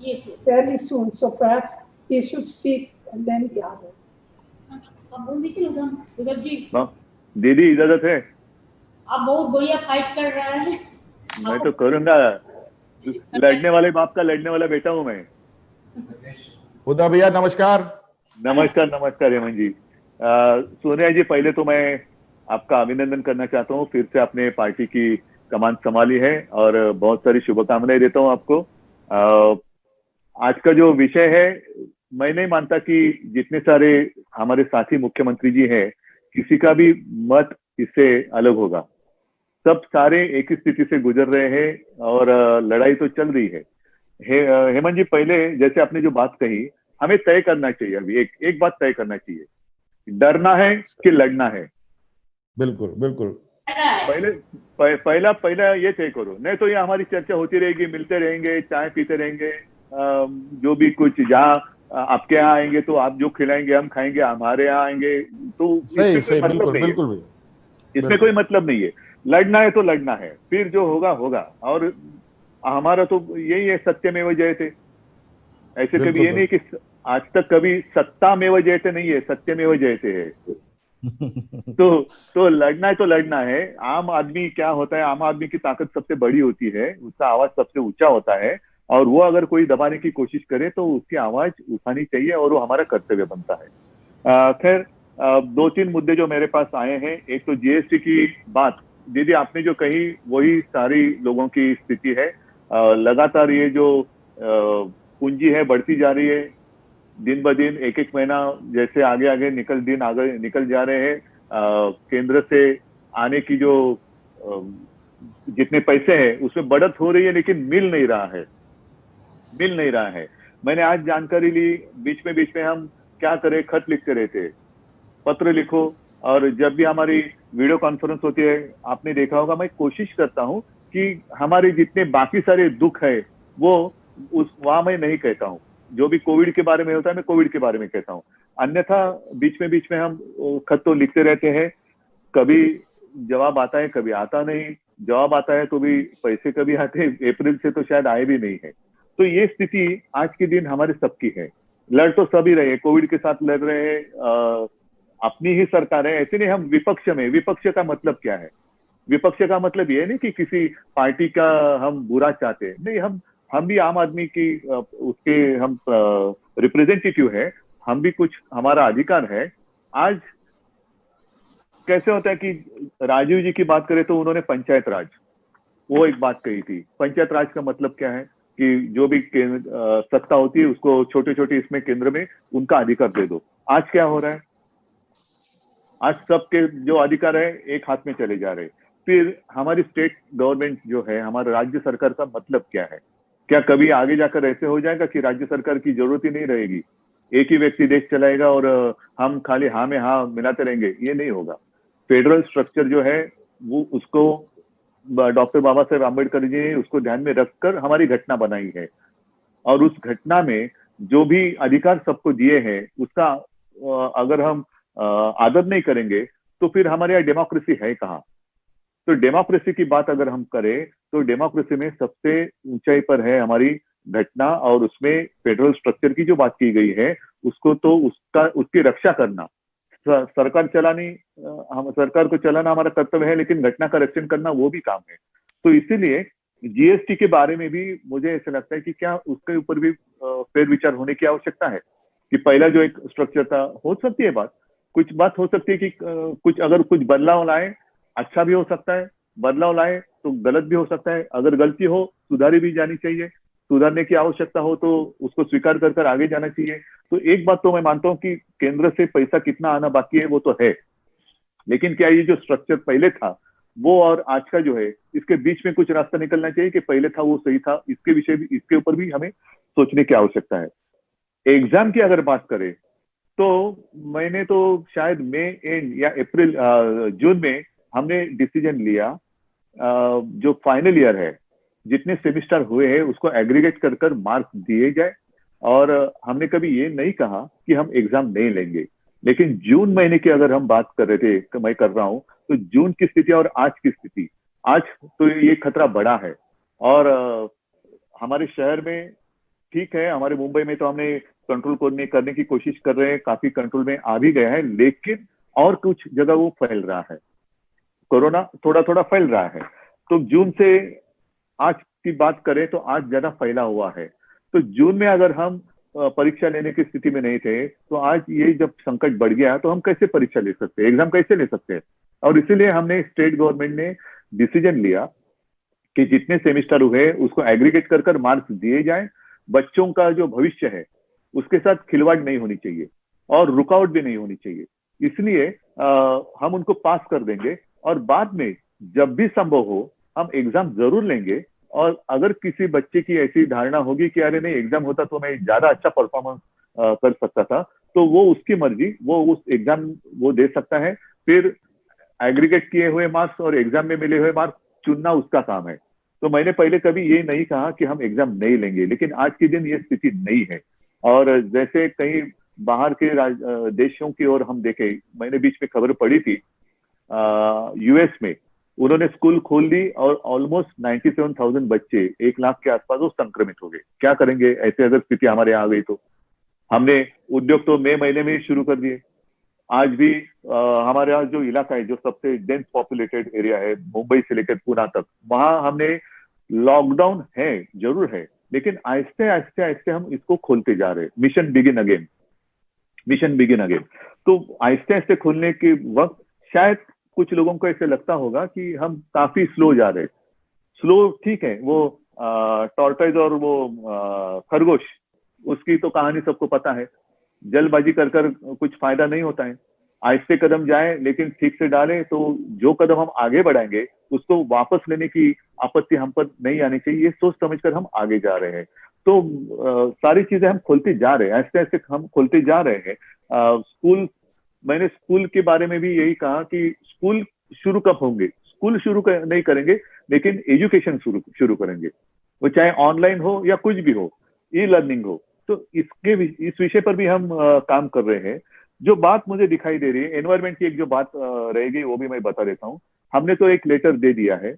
Yes. fairly soon, so perhaps he should speak and then the others. आप बोल दीजिए ना उद्धव जी। दीदी इजाजत है? आप बहुत बढ़िया फाइट कर रहे हैं। मैं तो करूंगा, लड़ने वाले बाप का लड़ने वाला बेटा हूं मैं। उद्धव भैया नमस्कार। नमस्कार नमस्कार हेमंत जी। सोनिया जी, पहले तो मैं आपका अभिनंदन करना चाहता हूँ, फिर से आपने पार्टी की कमान संभाली है, और बहुत सारी शुभकामनाएं देता हूँ आपको। आज का जो विषय है, मैं नहीं मानता कि जितने सारे हमारे साथी मुख्यमंत्री जी हैं, किसी का भी मत इससे अलग होगा। सब सारे एक ही स्थिति से गुजर रहे हैं, और लड़ाई तो चल रही है। हेमंत जी, पहले जैसे आपने जो बात कही, हमें तय करना चाहिए, अभी एक बात तय करना चाहिए, डरना है कि लड़ना है। बिल्कुल बिल्कुल। पहला ये तय करो, नहीं तो ये हमारी चर्चा होती रहेगी, मिलते रहेंगे, चाय पीते रहेंगे, जो भी कुछ, जहाँ आपके यहाँ आएंगे तो आप जो खिलाएंगे हम खाएंगे, हमारे यहाँ आएंगे तो सही बिल्कुल बिल्कुल। इसमें कोई मतलब नहीं है। लड़ना है तो लड़ना है, फिर जो होगा होगा। और हमारा तो यही है, सत्यमेव जयते। ऐसे कभी ये नहीं कि आज तक कभी सत्तामेव जयते नहीं है, सत्यमेव जयते है। तो लड़ना है तो लड़ना है। आम आदमी क्या होता है, आम आदमी की ताकत सबसे बड़ी होती है, उसका आवाज सबसे ऊंचा होता है, और वो अगर कोई दबाने की कोशिश करे तो उसकी आवाज उठानी चाहिए, और वो हमारा कर्तव्य बनता है। खैर, 2-3 मुद्दे जो मेरे पास आए हैं। एक तो GST की बात, दीदी आपने जो कही वही सारी लोगों की स्थिति है। लगातार ये जो पूंजी है बढ़ती जा रही है, दिन ब दिन एक एक महीना जैसे आगे आगे निकल जा रहे हैं, केंद्र से आने की जो जितने पैसे हैं उसमें बढ़त हो रही है, लेकिन मिल नहीं रहा है। मैंने आज जानकारी ली, बीच में हम क्या करें, खत लिखते रहते, पत्र लिखो, और जब भी हमारी वीडियो कॉन्फ्रेंस होती है, आपने देखा होगा, मैं कोशिश करता हूं कि हमारे जितने बाकी सारे दुख है वो वहां मैं नहीं कहता हूं। जो भी कोविड के बारे में होता है मैं कोविड के बारे में कहता हूं, अन्यथा बीच में हम खत तो लिखते रहते हैं। कभी जवाब आता है, कभी आता नहीं। जवाब आता है तो भी पैसे कभी आते हैं, अप्रैल से तो शायद आए भी नहीं है। तो ये स्थिति आज के दिन हमारे सबकी है। लड़ तो सभी रहे हैं, कोविड के साथ लड़ रहे हैं, अपनी ही सरकार है, ऐसे नहीं हम विपक्ष में। विपक्ष का मतलब क्या है? विपक्ष का मतलब ये नहीं कि किसी पार्टी का हम बुरा चाहते हैं, नहीं, हम भी आम आदमी की उसके हम रिप्रेजेंटेटिव है, हम भी कुछ हमारा अधिकार है। आज कैसे होता है कि राजीव जी की बात करें तो उन्होंने पंचायत राज, वो एक बात कही थी। पंचायत राज का मतलब क्या है कि जो भी सत्ता होती है उसको छोटे इसमें केंद्र में उनका अधिकार दे दो। आज क्या हो रहा है? आज सबके जो अधिकार है एक हाथ में चले जा रहे। फिर हमारी स्टेट गवर्नमेंट जो है, हमारा राज्य सरकार का मतलब क्या है? क्या कभी आगे जाकर ऐसे हो जाएगा कि राज्य सरकार की जरूरत ही नहीं रहेगी, एक ही व्यक्ति देश चलाएगा और हम खाली हाँ में हाँ मिलाते रहेंगे? ये नहीं होगा। फेडरल स्ट्रक्चर जो है वो उसको डॉक्टर बाबा साहेब आम्बेडकर जी ने उसको ध्यान में रखकर हमारी घटना बनाई है, और उस घटना में जो भी अधिकार सबको दिए हैं उसका अगर हम आदर नहीं करेंगे तो फिर हमारे यहाँ डेमोक्रेसी है कहाँ? तो डेमोक्रेसी की बात अगर हम करें तो डेमोक्रेसी में सबसे ऊंचाई पर है हमारी घटना, और उसमें फेडरल स्ट्रक्चर की जो बात की गई है उसको तो उसकी रक्षा करना, सरकार को चलाना हमारा कर्तव्य है, लेकिन घटना का रक्षण करना वो भी काम है। तो इसीलिए जीएसटी के बारे में भी मुझे ऐसा लगता है कि क्या उसके ऊपर भी फेर विचार होने की आवश्यकता है कि पहला जो एक स्ट्रक्चर था, हो सकती है कुछ बात हो सकती है कि अगर कुछ बदलाव लाए, अच्छा भी हो सकता है, बदलाव लाए तो गलत भी हो सकता है। अगर गलती हो सुधारी भी जानी चाहिए, सुधारने की आवश्यकता हो तो उसको स्वीकार कर आगे जाना चाहिए। तो एक बात तो मैं मानता हूं कि केंद्र से पैसा कितना आना बाकी है वो तो है, लेकिन क्या ये जो स्ट्रक्चर पहले था वो और आज का जो है इसके बीच में कुछ रास्ता निकलना चाहिए कि पहले था वो सही था? इसके ऊपर भी हमें सोचने की आवश्यकता है। एग्जाम की अगर बात करें तो मैंने तो शायद मई एंड या जून में हमने डिसीजन लिया, जो फाइनल ईयर है जितने सेमिस्टर हुए हैं उसको एग्रीगेट कर मार्क्स दिए जाए, और हमने कभी ये नहीं कहा कि हम एग्जाम नहीं लेंगे। लेकिन जून महीने की अगर हम बात कर रहे थे, मैं कर रहा हूं, तो जून की स्थिति और आज की स्थिति, आज तो ये खतरा बड़ा है। और हमारे शहर में ठीक है, हमारे मुंबई में तो हमने कंट्रोल करने की कोशिश कर रहे हैं, काफी कंट्रोल में आ भी गया है, लेकिन और कुछ जगह वो फैल रहा है, कोरोना थोड़ा फैल रहा है। तो जून से आज की बात करें तो आज ज्यादा फैला हुआ है। तो जून में अगर हम परीक्षा लेने की स्थिति में नहीं थे तो आज ये जब संकट बढ़ गया तो हम कैसे परीक्षा ले सकते हैं, एग्जाम कैसे ले सकते हैं? और इसीलिए हमने स्टेट गवर्नमेंट ने डिसीजन लिया कि जितने सेमिस्टर हुए उसको एग्रीगेट कर मार्क्स दिए जाए। बच्चों का जो भविष्य है उसके साथ खिलवाड़ नहीं होनी चाहिए और रुकावट भी नहीं होनी चाहिए, इसलिए हम उनको पास कर देंगे, और बाद में जब भी संभव हो हम एग्जाम जरूर लेंगे। और अगर किसी बच्चे की ऐसी धारणा होगी कि अरे नहीं एग्जाम होता तो मैं ज्यादा अच्छा परफॉर्मेंस कर सकता था, तो वो उसकी मर्जी, वो उस एग्जाम वो दे सकता है। फिर एग्रीगेट किए हुए मार्क्स और एग्जाम में मिले हुए मार्क्स चुनना उसका काम है। तो मैंने पहले कभी ये नहीं कहा कि हम एग्जाम नहीं लेंगे, लेकिन आज के दिन ये स्थिति नहीं है। और जैसे कहीं बाहर के देशों की ओर हम देखें, मैंने बीच में खबर पढ़ी थी, यूएस में उन्होंने स्कूल खोल दी और ऑलमोस्ट 97,000 बच्चे, 1 लाख के आसपास वो संक्रमित हो गए। क्या करेंगे ऐसे अगर स्थिति हमारे यहाँ आ गई तो? हमने उद्योग तो मई महीने में ही शुरू कर दिए। आज भी हमारे यहाँ जो इलाका है, जो सबसे डेंस पॉपुलेटेड एरिया है, मुंबई से लेकर पुणे तक, वहां हमने लॉकडाउन है, जरूर है, लेकिन आहिस्ते आहिस्ते हम इसको खोलते जा रहे हैं। Mission begin again. तो आहिस्ते आहिस्ते खोलने के वक्त शायद कुछ लोगों को ऐसे लगता होगा कि हम काफी स्लो जा रहे हैं। स्लो ठीक है, वो टॉर्टोइज और वो खरगोश, उसकी तो कहानी सबको पता है। जल्दबाजी कर कर कुछ फायदा नहीं होता है। आहिस्ते कदम जाएं लेकिन ठीक से डालें, तो जो कदम हम आगे बढ़ाएंगे उसको वापस लेने की आपत्ति हम पर नहीं आनी चाहिए। ये सोच समझकर हम आगे जा रहे हैं। तो सारी चीजें हम खोलते जा रहे हैं, ऐसे ऐसे हम खोलते जा रहे हैं। स्कूल, मैंने स्कूल के बारे में भी यही कहा कि स्कूल शुरू कब होंगे, स्कूल शुरू नहीं करेंगे लेकिन एजुकेशन शुरू करेंगे, वो चाहे ऑनलाइन हो या कुछ भी हो, ई लर्निंग हो। तो इस विषय पर भी हम काम कर रहे हैं। जो बात मुझे दिखाई दे रही है एनवायरमेंट की, एक जो बात रहेगी वो भी मैं बता देता हूँ। हमने तो एक लेटर दे दिया है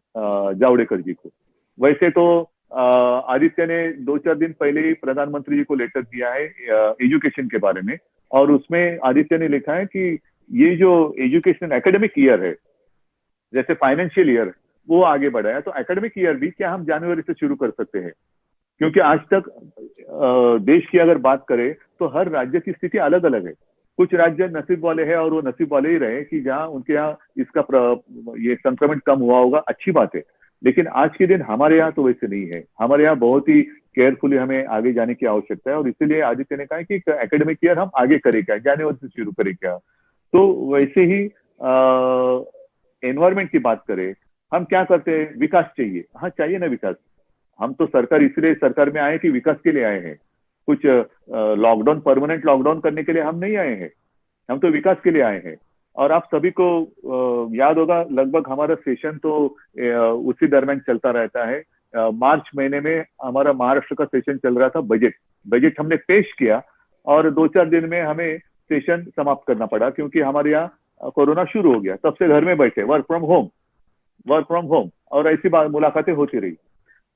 जावड़ेकर जी को। वैसे तो आदित्य ने 2-4 दिन पहले ही प्रधानमंत्री जी को लेटर दिया है एजुकेशन के बारे में, और उसमें आदित्य ने लिखा है कि ये जो एजुकेशन एकेडमिक ईयर है, जैसे फाइनेंशियल ईयर वो आगे बढ़ा है, तो एकेडमिक ईयर भी क्या हम जनवरी से शुरू कर सकते हैं? क्योंकि आज तक देश की अगर बात करें तो हर राज्य की स्थिति अलग अलग है। कुछ राज्य नसीब वाले हैं और वो नसीब वाले ही रहे कि जहां उनके यहाँ इसका ये संक्रमण कम हुआ होगा, अच्छी बात है। लेकिन आज के दिन हमारे यहाँ तो वैसे नहीं है। हमारे यहाँ बहुत ही केयरफुली हमें आगे जाने की आवश्यकता है, और इसीलिए आदित्य ने कहा कि एकेडमिक ईयर हम आगे करें क्या, जनवरी से शुरू करें क्या। तो वैसे ही एनवायरमेंट की बात करें, हम क्या करते हैं, विकास चाहिए। हाँ चाहिए ना विकास, हम तो सरकार इसलिए सरकार में आए कि विकास के लिए आए हैं। कुछ लॉकडाउन, परमानेंट लॉकडाउन करने के लिए हम नहीं आए हैं, हम तो विकास के लिए आए हैं। और आप सभी को याद होगा, लगभग हमारा सेशन तो उसी दरमियान चलता रहता है। मार्च महीने में हमारा महाराष्ट्र का सेशन चल रहा था, बजट हमने पेश किया और 2-4 दिन में हमें सेशन समाप्त करना पड़ा, क्योंकि हमारे यहाँ कोरोना शुरू हो गया। तब से घर में बैठे, वर्क फ्रॉम होम, और ऐसी बात मुलाकातें होती रही।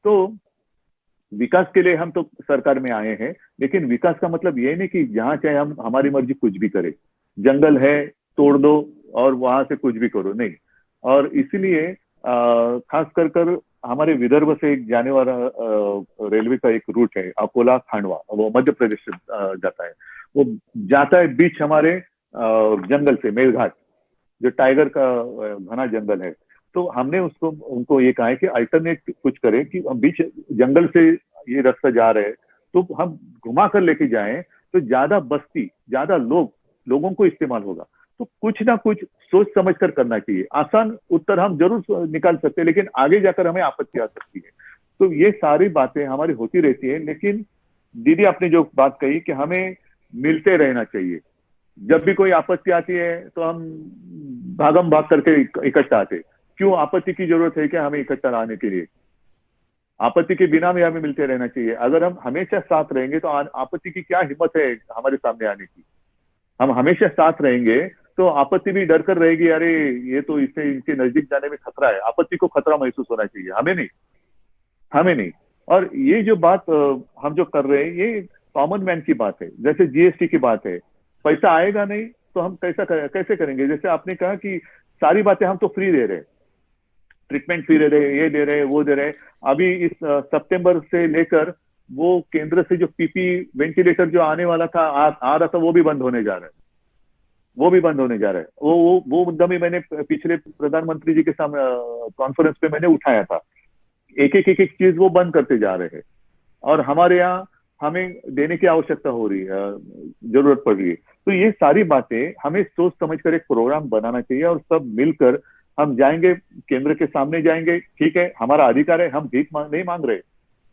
तो विकास के लिए हम तो सरकार में आए हैं, लेकिन विकास का मतलब ये नहीं कि जहां चाहे हम हमारी मर्जी कुछ भी करें, जंगल है तोड़ दो और वहां से कुछ भी करो, नहीं। और इसीलिए खास कर हमारे विदर्भ से एक जाने वाला रेलवे का एक रूट है अकोला खांडवा, वो मध्य प्रदेश से जाता है। वो जाता है बीच हमारे जंगल से, मेलघाट, जो टाइगर का घना जंगल है। तो हमने उनको ये कहा है कि अल्टरनेट कुछ करें, कि हम बीच जंगल से ये रास्ता जा रहे हैं तो हम घुमा कर लेके जाएं, तो ज्यादा बस्ती, ज्यादा लोगों को इस्तेमाल होगा। तो कुछ ना कुछ सोच समझ कर करना चाहिए। आसान उत्तर हम जरूर निकाल सकते हैं, लेकिन आगे जाकर हमें आपत्ति आ सकती है। तो ये सारी बातें हमारी होती रहती है। लेकिन दीदी आपने जो बात कही कि हमें मिलते रहना चाहिए, जब भी कोई आपत्ति आती है तो हम भागम भाग करके इकट्ठा आते। क्यों आपत्ति की जरूरत है क्या हमें इकट्ठा आने के लिए? आपत्ति के बिना भी हमें मिलते रहना चाहिए। अगर हम हमेशा साथ रहेंगे तो आपत्ति की क्या हिम्मत है हमारे सामने आने की? हम हमेशा साथ रहेंगे तो आपत्ति भी डर कर रहेगी, अरे ये तो इससे इनके नजदीक जाने में खतरा है। आपत्ति को खतरा महसूस होना चाहिए, हमें नहीं। और ये जो बात हम जो कर रहे हैं, ये कॉमन मैन की बात है। जैसे जीएसटी की बात है, पैसा आएगा नहीं तो हम कैसे करेंगे? जैसे आपने कहा कि सारी बातें हम तो फ्री दे रहे हैं, ट्रीटमेंट फ्री दे रहे, ये दे रहे, वो दे रहे। अभी इस सितंबर से लेकर वो केंद्र से जो पीपी वेंटिलेटर जो आने वाला था, आ रहा था, वो भी बंद होने जा रहा है। वो मुद्दा भी मैंने पिछले प्रधानमंत्री जी के सामने कॉन्फ्रेंस पे मैंने उठाया था। एक एक चीज वो बंद करते जा रहे हैं, और हमारे यहाँ हमें देने की आवश्यकता हो रही है, जरूरत पड़ रही है। तो ये सारी बातें हमें सोच समझकर एक प्रोग्राम बनाना चाहिए, और सब मिलकर हम जाएंगे, केंद्र के सामने जाएंगे। ठीक है, हमारा अधिकार है, हम भीख नहीं मांग रहे।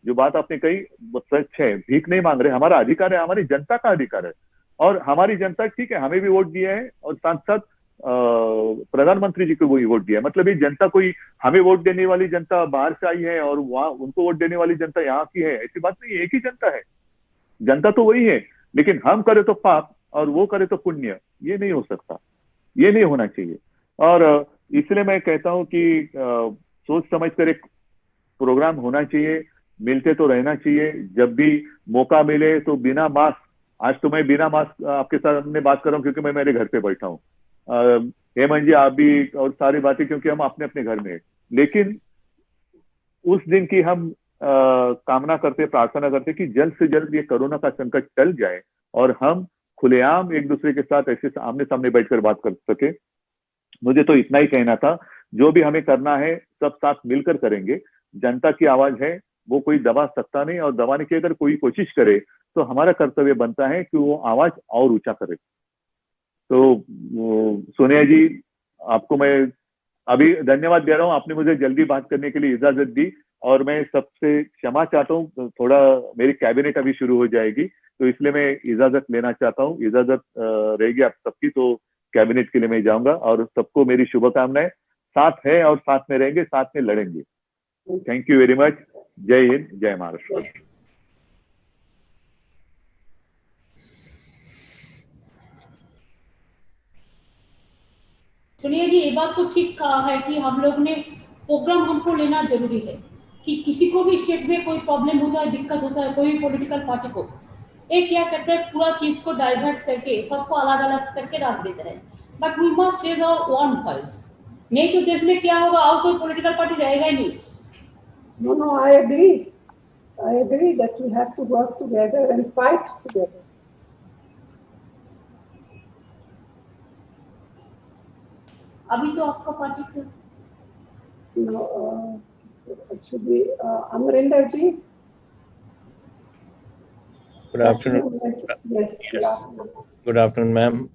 जो बात आपने कही वो सच है, भीख नहीं मांग रहे, हमारा अधिकार है, हमारी जनता का अधिकार है। और हमारी जनता, ठीक है, हमें भी वोट दिया है, और साथ साथ प्रधानमंत्री जी को भी वोट दिया है। मतलब ये जनता कोई हमें वोट देने वाली जनता बाहर से आई है और वहां उनको वोट देने वाली जनता यहाँ की है, ऐसी बात नहीं। एक ही जनता है, जनता तो वही है। लेकिन हम करे तो पाप और वो करे तो पुण्य, ये नहीं हो सकता, ये नहीं होना चाहिए। और इसलिए मैं कहता हूं कि सोच समझ कर एक प्रोग्राम होना चाहिए, मिलते तो रहना चाहिए। जब भी मौका मिले तो बिना मास्क, आज तो मैं बिना मास्क आपके सामने बात कर रहा हूँ क्योंकि मैं मेरे घर पे बैठा हूँ। हेमंत जी आप भी, और सारी बातें, क्योंकि हम अपने अपने घर में हैं। लेकिन उस दिन की हम कामना करते, प्रार्थना करते कि जल्द से जल्द ये कोरोना का संकट टल जाए और हम खुलेआम एक दूसरे के साथ ऐसे आमने सामने बैठकर बात कर सके। मुझे तो इतना ही कहना था। जो भी हमें करना है सब साथ मिलकर करेंगे। जनता की आवाज है, वो कोई दबा सकता नहीं, और दबाने की अगर कोई कोशिश करे तो हमारा कर्तव्य बनता है कि वो आवाज और ऊंचा करे। तो सोनिया जी, आपको मैं अभी धन्यवाद दे रहा हूँ, आपने मुझे जल्दी बात करने के लिए इजाजत दी, और मैं सबसे क्षमा चाहता हूँ, थोड़ा मेरी कैबिनेट अभी शुरू हो जाएगी तो इसलिए मैं इजाजत लेना चाहता हूँ। इजाजत रहेगी आप सबकी तो कैबिनेट के लिए मैं जाऊंगा, और सबको मेरी शुभकामनाएं। साथ है और साथ में रहेंगे, साथ में लड़ेंगे। Thank you very much. जय हिंद, जय महाराष्ट्र। सुनिए जी, ये बात तो ठीक कहा है कि हम लोग ने प्रोग्राम हमको लेना जरूरी है कि किसी को भी स्टेट में कोई प्रॉब्लम होता है, दिक्कत होता है, कोई भी पॉलिटिकल पार्टी को, एक क्या करते हैं पूरा चीज को डाइवर्ट करके सबको अलग अलग करके रख देते हैं। But we must raise our one voice, नहीं तो देश में क्या होगा, और कोई पॉलिटिकल पार्टी रहेगा ही नहीं। No, no, I agree that we have to work together and fight together. अभी तो आपका पार्टी का No, should we, Amarinder ji? Good afternoon. Yes, good afternoon. Good afternoon, ma'am.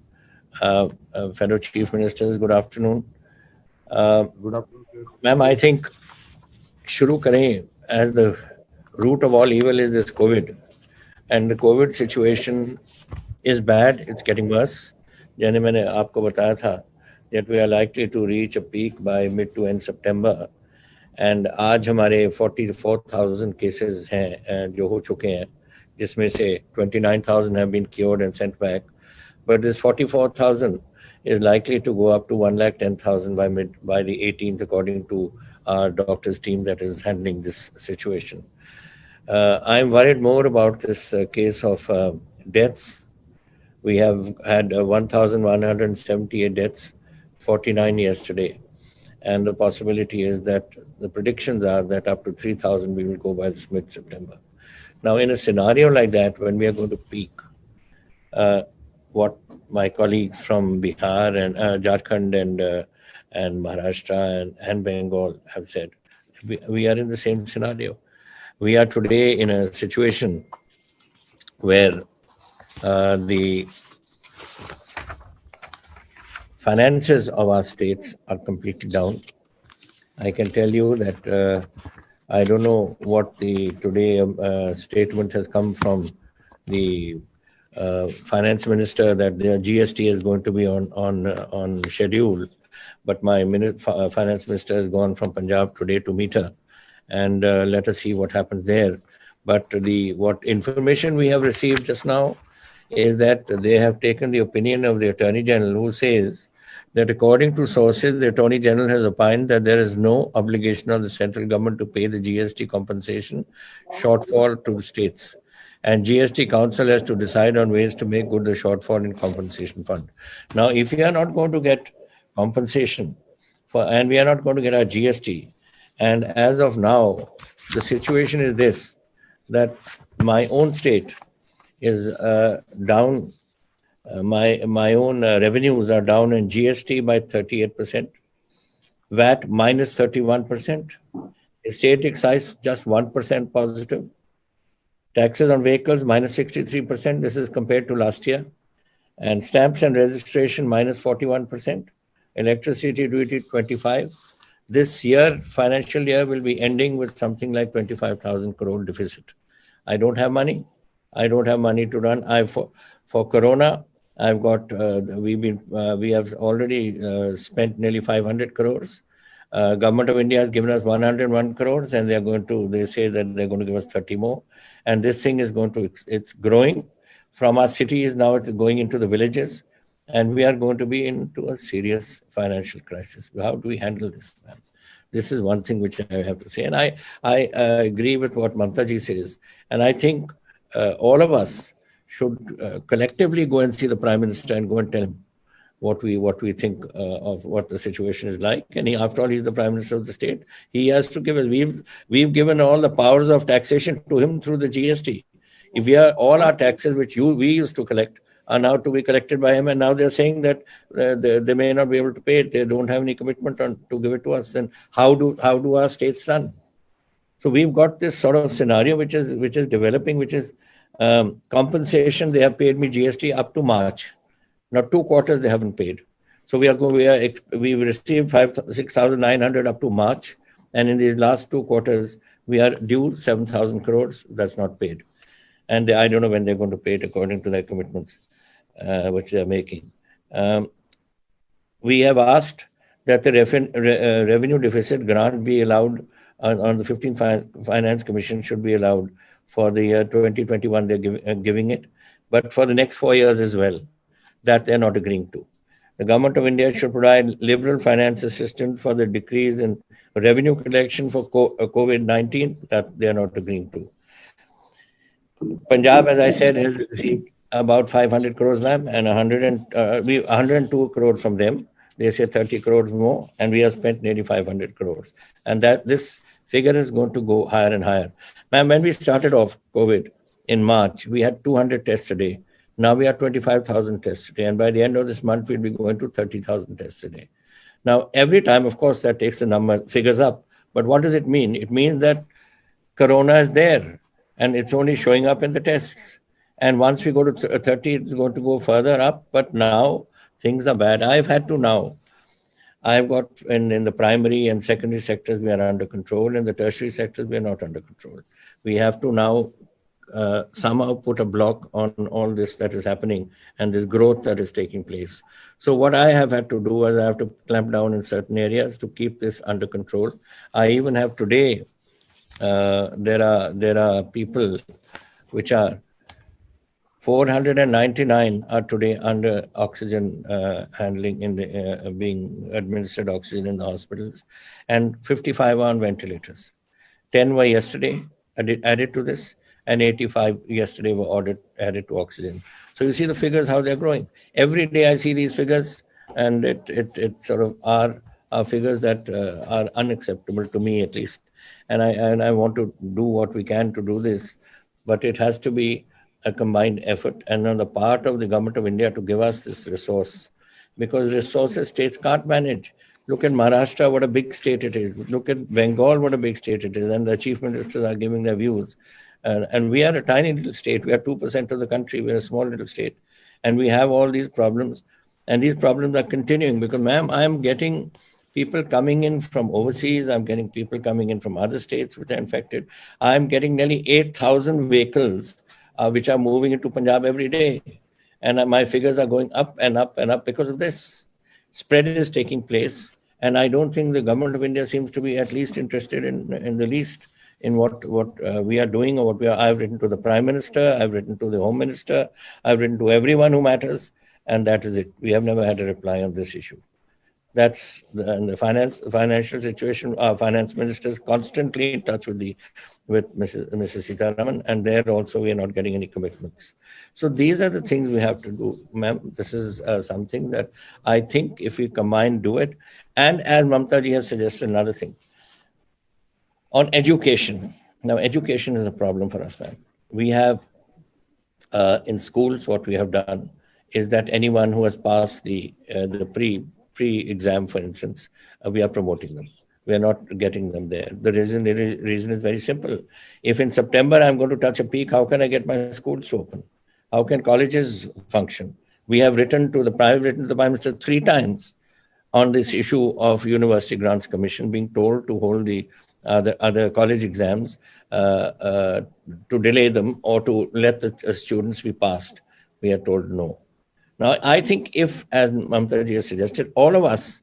Fellow Chief Ministers, good afternoon. Good afternoon. Ma'am, I think शुरू करें, as the root of all evil is this COVID, and the COVID situation is bad, it's getting worse. जैसे मैंने आपको बताया था that we are likely to reach a peak by mid to end September, and आज हमारे 44,000 cases हैं जो हो चुके हैं, जिसमें से 29,000 have been cured and sent back. But this 44,000 is likely to go up to 110,000 by the 18th, according to our doctors team that is handling this situation. I'm worried more about this case of deaths. We have had 1,178 deaths, 49 yesterday. And the possibility is that the predictions are that up to 3,000 we will go by this mid-September. Now, in a scenario like that, when we are going to peak, what my colleagues from Bihar and Jharkhand and Maharashtra and Bengal have said, we are in the same scenario. We are today in a situation where the finances of our states are completely down. I can tell you that I don't know what the today statement has come from the finance minister that the GST is going to be on schedule, but my finance minister has gone from Punjab today to meet her, and let us see what happens there. But what information we have received just now is that they have taken the opinion of the Attorney General, who says that according to sources, the Attorney General has opined that there is no obligation on the central government to pay the GST compensation shortfall to the states. And GST Council has to decide on ways to make good the shortfall in compensation fund. Now, if we are not going to get compensation and we are not going to get our GST, and as of now, the situation is this, that my own state is down. My own revenues are down in GST by 38%, VAT minus 31%, state excise just 1% positive, taxes on vehicles minus 63%, this is compared to last year, and stamps and registration minus 41%, electricity duty 25%. This year, financial year, will be ending with something like 25,000 crore deficit. I don't have money. I don't have money to run. For Corona, I've got, we have already spent nearly 500 crores. Government of India has given us 101 crores, and they say that they're going to give us 30 more. And this thing is it's growing from our cities. Now it's going into the villages, and we are going to be into a serious financial crisis. How do we handle this, man? This is one thing which I have to say. And I agree with what Mamta ji says. And I think all of us should collectively go and see the Prime Minister and go and tell him what we think of what the situation is like. And after all, he's the Prime Minister of the state. He has to give us. We've given all the powers of taxation to him through the GST. If all our taxes which we used to collect are now to be collected by him, and now they're saying that they may not be able to pay it. They don't have any commitment to give it to us. Then how do our states run? So we've got this sort of scenario which is developing, which is Compensation, they have paid me GST up to March. Now 2 quarters they haven't paid. So we've received 6,900 up to March, and in these last 2 quarters we are due 7,000 crores. That's not paid, and I don't know when they're going to pay it according to their commitments, which they're making. We have asked that the revenue deficit grant be allowed on the 15th Finance Commission should be allowed for the year 2021. They're giving it, but for the next 4 years as well. That they're not agreeing to. The government of India should provide liberal finance assistance for the decrease in revenue collection for COVID-19. That they are not agreeing to. Punjab, as I said, has received about 500 crores, ma'am, and 102 crores from them. They say 30 crores more, and we have spent nearly 500 crores. And that this figure is going to go higher and higher. Ma'am, when we started off COVID in March, we had 200 tests a day. Now we are 25,000 tests a day, and by the end of this month, we'll be going to 30,000 tests a day. Now, every time, of course, that takes the figures up. But what does it mean? It means that Corona is there, and it's only showing up in the tests. And once we go to 30, it's going to go further up. But now things are bad. I've got in the primary and secondary sectors, we are under control. In the tertiary sectors, we are not under control. We have to now somehow put a block on all this that is happening and this growth that is taking place. So what I have had to do is I have to clamp down in certain areas to keep this under control. I even have today, there are people which are 499 are today under oxygen handling in the being administered oxygen in the hospitals, and 55 are on ventilators. 10 were yesterday added to this, and 85 yesterday were added to oxygen. So you see the figures, how they're growing. Every day I see these figures, and it sort of are figures that are unacceptable to me, at least. And I want to do what we can to do this, but it has to be a combined effort, and on the part of the government of India to give us this resource, because resources states can't manage. Look at Maharashtra, what a big state it is. Look at Bengal, what a big state it is, and the chief ministers are giving their views. And we are a tiny little state. We are 2% of the country. We are a small little state. And we have all these problems. And these problems are continuing because, ma'am, I'm getting people coming in from overseas. I'm getting people coming in from other states which are infected. I'm getting nearly 8,000 vehicles which are moving into Punjab every day. And my figures are going up and up and up because of this. Spread is taking place. And I don't think the government of India seems to be at least interested in the least in what we are doing or I've written to the Prime Minister, I've written to the Home Minister, I've written to everyone who matters, and that is it. We have never had a reply on this issue. That's the financial situation. Our finance minister is constantly in touch with Mrs. Sitaraman, and there also we are not getting any commitments. So these are the things we have to do, ma'am. This is something that I think if we combine, do it. And as Mamta ji has suggested, another thing. On education. Now, education is a problem for us, ma'am. We have, in schools, what we have done is that anyone who has passed the pre-exam, for instance, we are promoting them. We are not getting them there. The reason is very simple. If in September I'm going to touch a peak, how can I get my schools to open? How can colleges function? We have written to the Prime Minister 3 times on this issue of University Grants Commission being told to hold the other college exams to delay them or to let the students be passed. We are told no. Now, I think if, as Mamta ji has suggested, all of us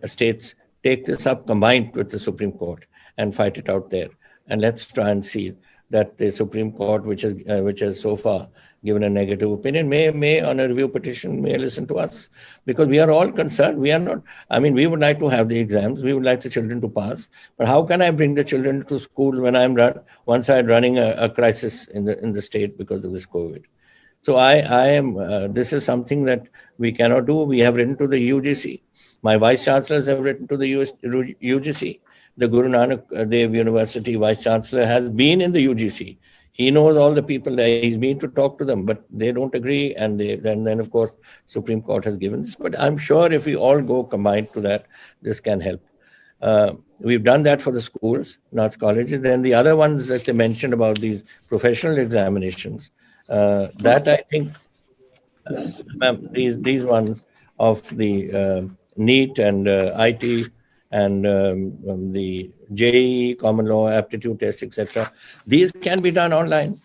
states take this up combined with the Supreme Court and fight it out there. And let's try and see that the Supreme Court, which has so far given a negative opinion, may on a review petition, may listen to us. Because we are all concerned. We are not, I mean, we would like to have the exams. We would like the children to pass. But how can I bring the children to school when I'm one side running a crisis in the state because of this COVID? So this is something that we cannot do. We have written to the UGC. My vice chancellors have written to the UGC. The Guru Nanak Dev University vice chancellor has been in the UGC. He knows all the people there. He's been to talk to them, but they don't agree. And then of course, Supreme Court has given this. But I'm sure if we all go combined to that, this can help. We've done that for the schools, not colleges. Then the other ones that they mentioned about these professional examinations, that I think, ma'am, these ones of the NEET and IT and the JEE, common law, aptitude test, etc. These can be done online.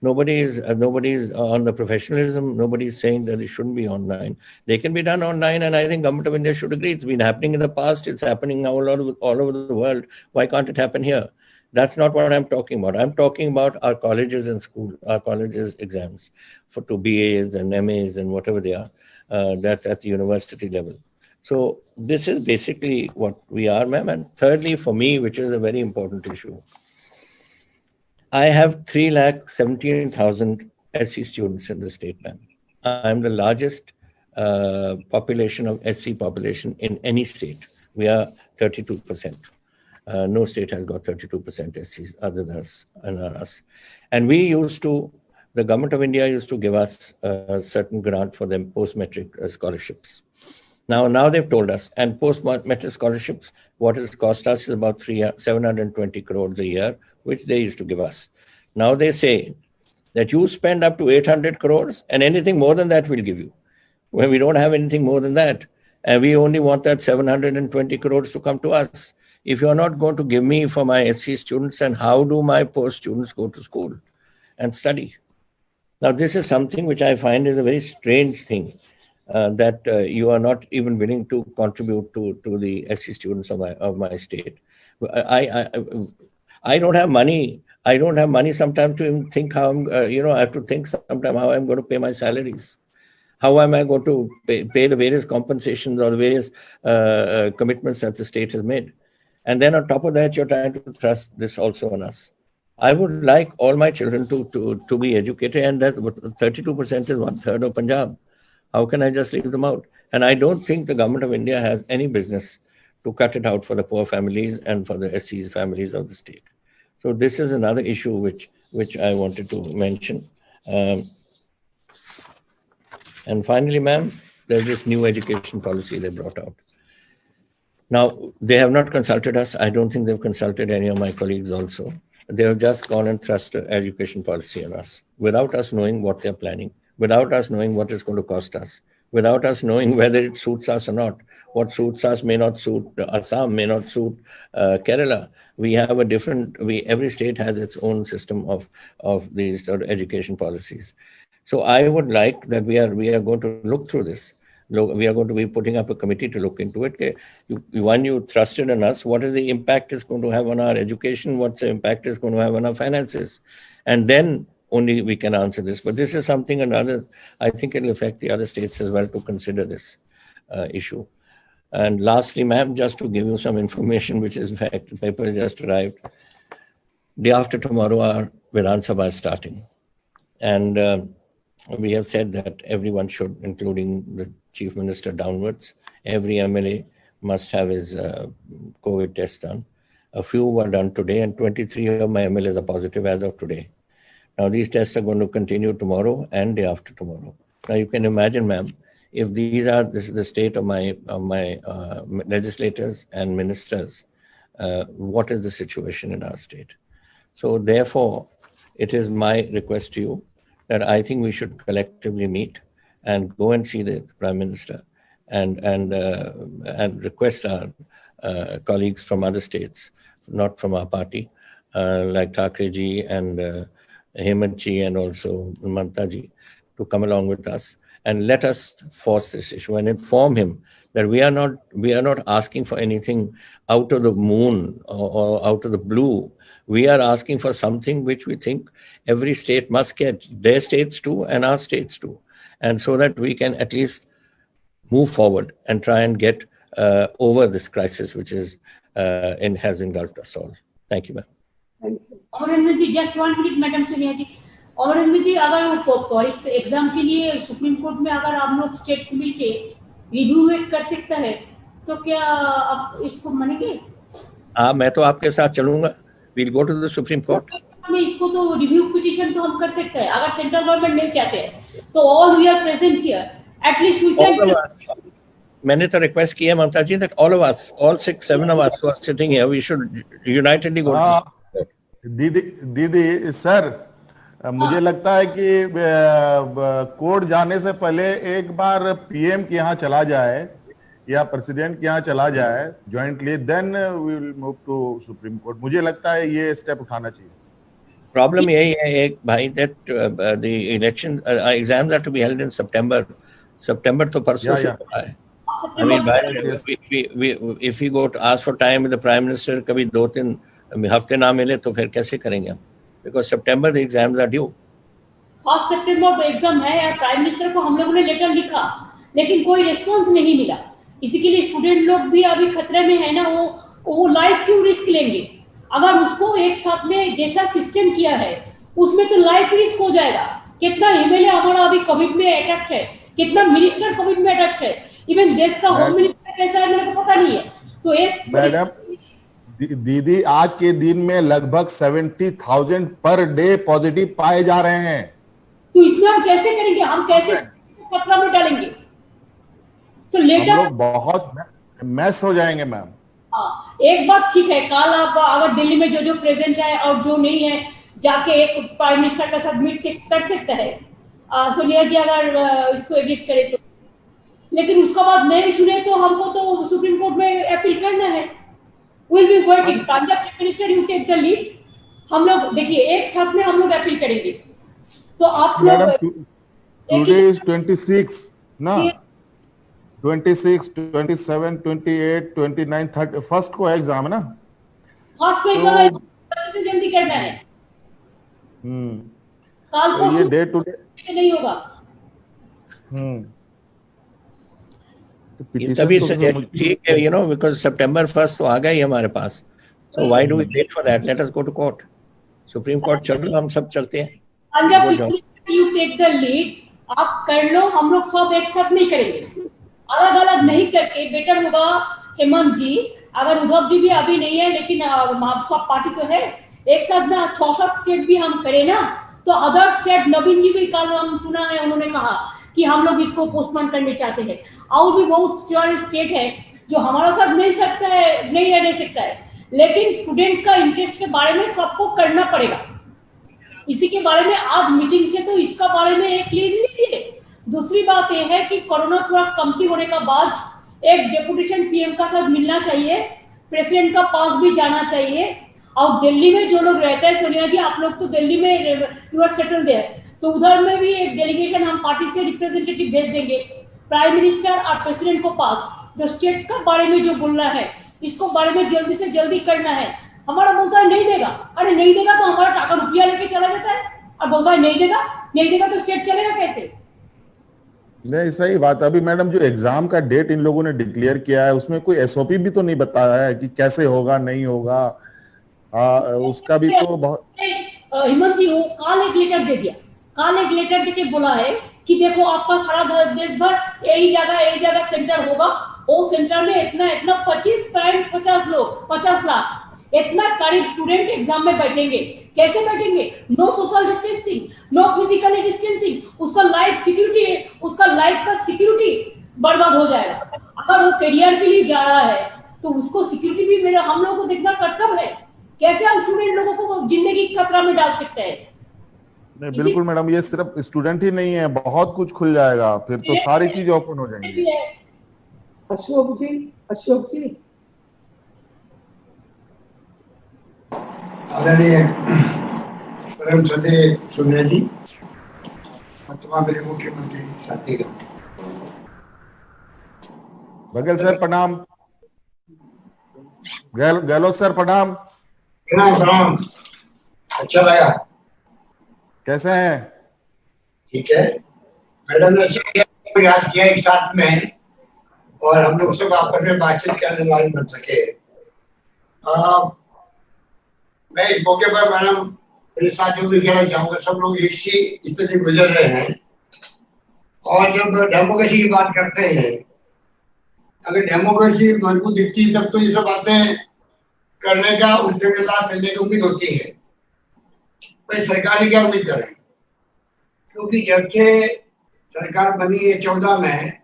Nobody is on the professionalism. Nobody is saying that it shouldn't be online. They can be done online, and I think Government of India should agree. It's been happening in the past. It's happening now all over the world. Why can't it happen here? That's not what I'm talking about. I'm talking about our colleges and schools, our colleges exams for to BAs and MAs and whatever they are. That's at the university level. So this is basically what we are, ma'am. And thirdly, for me, which is a very important issue, I have 3,17,000 SC students in the state, ma'am. I'm the largest population of SC population in any state. We are 32%. No state has got 32% SCs other than us and we used to, the Government of India used to give us a certain grant for them post-metric scholarships. Now they've told us, and post-metric scholarships, what it cost us is about 720 crores a year, which they used to give us. Now they say that you spend up to 800 crores and anything more than that we'll give you. When we don't have anything more than that, and we only want that 720 crores to come to us. If you're not going to give me for my SC students, then how do my post students go to school and study? Now, this is something which I find is a very strange thing, that you are not even willing to contribute to the SC students of my state. I don't have money. I don't have money sometimes to even think how I'm, I have to think sometimes how I'm going to pay my salaries. How am I going to pay the various compensations or the various commitments that the state has made? And then on top of that, you're trying to thrust this also on us. I would like all my children to be educated, and that 32% is 1/3 of Punjab. How can I just leave them out? And I don't think the Government of India has any business to cut it out for the poor families and for the SCs families of the state. So this is another issue which I wanted to mention. And finally, ma'am, there's this new education policy they brought out. Now, they have not consulted us. I don't think they've consulted any of my colleagues also. They have just gone and thrust education policy on us without us knowing what they're planning, without us knowing what it's going to cost us, without us knowing whether it suits us or not. What suits us may not suit Assam, may not suit Kerala. We have a different, every state has its own system of these sort of education policies. So I would like that we are going to look through this. We are going to be putting up a committee to look into it. One, you trusted on us. What is the impact it's going to have on our education? What's the impact it's going to have on our finances? And then only we can answer this. But this is something another, I think it will affect the other states as well to consider this issue. And lastly, ma'am, just to give you some information, which is in fact, the paper has just arrived. Day after tomorrow, our Vidhan Sabha is starting. And we have said that everyone should, including the Chief Minister downwards, every MLA must have his COVID test done. A few were done today, and 23 of my MLAs are positive as of today. Now, these tests are going to continue tomorrow and day after tomorrow. Now, you can imagine, ma'am, if this is the state of my legislators and ministers, what is the situation in our state? So, therefore, it is my request to you that I think we should collectively meet and go and see the Prime Minister and request our colleagues from other states, not from our party, like Thackeray ji and Hemant ji and also Mamata ji, to come along with us and let us force this issue and inform him that we are not asking for anything out of the moon or out of the blue. We are asking for something which we think every state must get, their states too and our states too. And so that we can at least move forward and try and get over this crisis which has engulfed us all. Thank you, ma'am. Thank you. Amarendra ji, just 1 minute, madam Sonia ji. Amarendra ji, अगर वो exam के लिए supreme court में अगर आप लोग state को मिलके रिव्यू कर सकता है, तो क्या आप इसको मानेंगे? हाँ, मैं तो आपके साथ चलूंगा. We'll go to the Supreme Court. इसको तो रिव्यू पिटीशन तो हम कर सकते हैं. अगर सेंट्रल गवर्नमेंट नहीं चाहते हैं, तो all we are present here. At least we can. मैंने तो रिक्वेस्ट की है ममता जी that all of us, all 6-7 of us who are sitting here, we should unitedly go to दीदी सर, मुझे लगता है कि कोर्ट जाने से पहले एक बार पीएम के यहाँ चला जाए या प्रेसिडेंट के यहाँ चला जाए jointly, then we will move to Supreme Court. मुझे लगता है ये स्टेप उठाना चाहिए। प्रॉब्लम यही है एक भाई that the election exams are to be held in September तो परसों से हुआ है। I mean, if we go to ask for time with the Prime Minister, कभी 2-3 हफ्ते ना मिले तो फिर कैसे करेंगे हम? Because September the exams are due. 1 सितंबर को एग्जाम है यार। प्राइम मिनिस्टर को हम लोगों ने लेटर लिखा, लेकिन कोई रिस्पॉन्स नहीं मिला। इसी के लिए स्टूडेंट लोग भी अभी खतरे में है ना। वो लाइफ क्यों रिस्क लेंगे? अगर उसको एक साथ में जैसा सिस्टम किया है उसमें तो लाइफ रिस्क हो जाएगा। कितना एमएलए हमारा अभी कोविड में अटैक है, कितना मिनिस्टर कोविड में अटैक है, इवन देश का होम मिनिस्टर कैसा है मेरे को पता नहीं है। तो मैडम दीदी, आज के दिन में लगभग 70,000 पर डे पॉजिटिव पाए जा रहे हैं। तो इसमें हम कैसे करेंगे? हम कैसे खतरा में डालेंगे? तो लेटर बहुत मैस हो जाएंगे मैम। हाँ, एक बात ठीक है, कल आप अगर दिल्ली में जो प्रेजेंट है और जो नहीं है जाके एक प्राइम मिनिस्टर का साथ मीट कर सकता है सोनिया जी, अगर इसको एडिट करे तो। लेकिन उसका बाद नहीं सुने तो हमको तो सुप्रीम कोर्ट में अपील करना है। We'll be working. Punjab chief minister you take the lead. हम लोग देखिए एक साथ में हम लोग अपील करेंगे। तो आप लोग टुडे इज 26 ना, 26, 27, 28, 29, 30 फर्स्ट को एग्जाम है ना। फर्स्ट को एग्जाम से जल्दी करना है। कल को ये डे टू डे नहीं होगा। तभी ठीक है, you know, because September 1st तो आ गया ही हमारे पास। So why do we wait for that? Let us go to court. Supreme Court चलो, हम सब चलते हैं। Punjab chief minister you take the lead. आप कर लो, हम लोग सब एक साथ नहीं करेंगे, अलग अलग नहीं करके बेटर होगा। हेमंत जी, अगर उद्धव जी भी अभी नहीं है लेकिन सब पार्टी तो है, एक साथ में 6-7 स्टेट भी हम करें ना, तो अदर स्टेट, नवीन जी भी कल हम सुना है उन्होंने कहा कि हम लोग इसको पोस्टपोन करने चाहते हैं। और भी बहुत स्टेट है जो हमारा साथ नहीं सकता है, नहीं रहने सकता है, लेकिन स्टूडेंट का इंटरेस्ट के बारे में सबको करना पड़ेगा। इसी के बारे में आज मीटिंग से तो इसका बारे में एक लीड लीजिए। दूसरी बात यह है कि कोरोना थोड़ा कमती होने का बाद एक डेपुटेशन पीएम का साथ मिलना चाहिए, प्रेसिडेंट का पास भी जाना चाहिए। और दिल्ली में जो लोग रहते हैं, सोनिया जी आप लोग तो दिल्ली में यू आर सेटल देयर, तो उधर में भी एक डेलीगेशन हम पार्टी से रिप्रेजेंटेटिव भेज देंगे प्राइम मिनिस्टर और प्रेसिडेंट को पास। जो स्टेट का बारे में जो बोलना है, इसको बारे में जल्दी से जल्दी करना है। हमारा बोलता है नहीं देगा, अरे नहीं देगा तो हमारा टाका रुपया लेके चला जाता है और बोलता है नहीं देगा तो स्टेट चलेगा कैसे? नहीं, सही बात। अभी मैडम जो एग्जाम का डेट इन लोगों ने डिक्लेयर किया है उसमें कोई एसओपी भी तो नहीं बताया है कि कैसे होगा नहीं होगा। उसका भी तो बहुत हेमंत जी वो कल एक लेटर दे दिया, कल एक लेटर देके बोला है कि देखो आपका सारा देश भर यही जगह सेंटर होगा, वो सेंटर में इतना 50 लाख इतना करीब स्टूडेंट एग्जाम में बैठेंगे। कैसे बैठेंगे? No social distancing, no physical distancing. उसका लाइफ सिक्योरिटी है, उसका लाइफ का सिक्योरिटी बर्बाद हो जाएगा। अगर वो करियर के लिए जा रहा है तो उसको सिक्योरिटी भी मेरा हम लोगों को देखना कर्तव्य है। कैसे हम स्टूडेंट लोगों को जिंदगी खतरा में डाल सकते हैं? नहीं, बिल्कुल मैडम, ये सिर्फ स्टूडेंट ही नहीं है, बहुत कुछ खुल जाएगा, फिर तो सारी चीज ओपन हो जाएंगी। अशोक जी आदरणीय परम श्रद्धेय सोनिया जी, तमाम मेरे मुख्यमंत्री साथीगण, बघेल सर प्रणाम, गहलोत सर प्रणाम। प्रणाम। अच्छा लगा। कैसे हैं? ठीक है मैडम ने प्रयास किया एक साथ में और हम लोग सब आपस में बातचीत करने लायक बन सके। मैं इस मौके पर मैडम मेरे साथियों को कहना चाहूंगा, सब लोग एक सी स्थिति गुजर रहे हैं और जब डेमोक्रेसी की बात करते हैं, अगर डेमोक्रेसी मजबूत दिखती है तब तो ये सब बातें करने का उस जगह लाभ मिलने की उम्मीद होती है। पर सरकार क्या उम्मीद करें, क्योंकि जब से सरकार बनी है 14 में,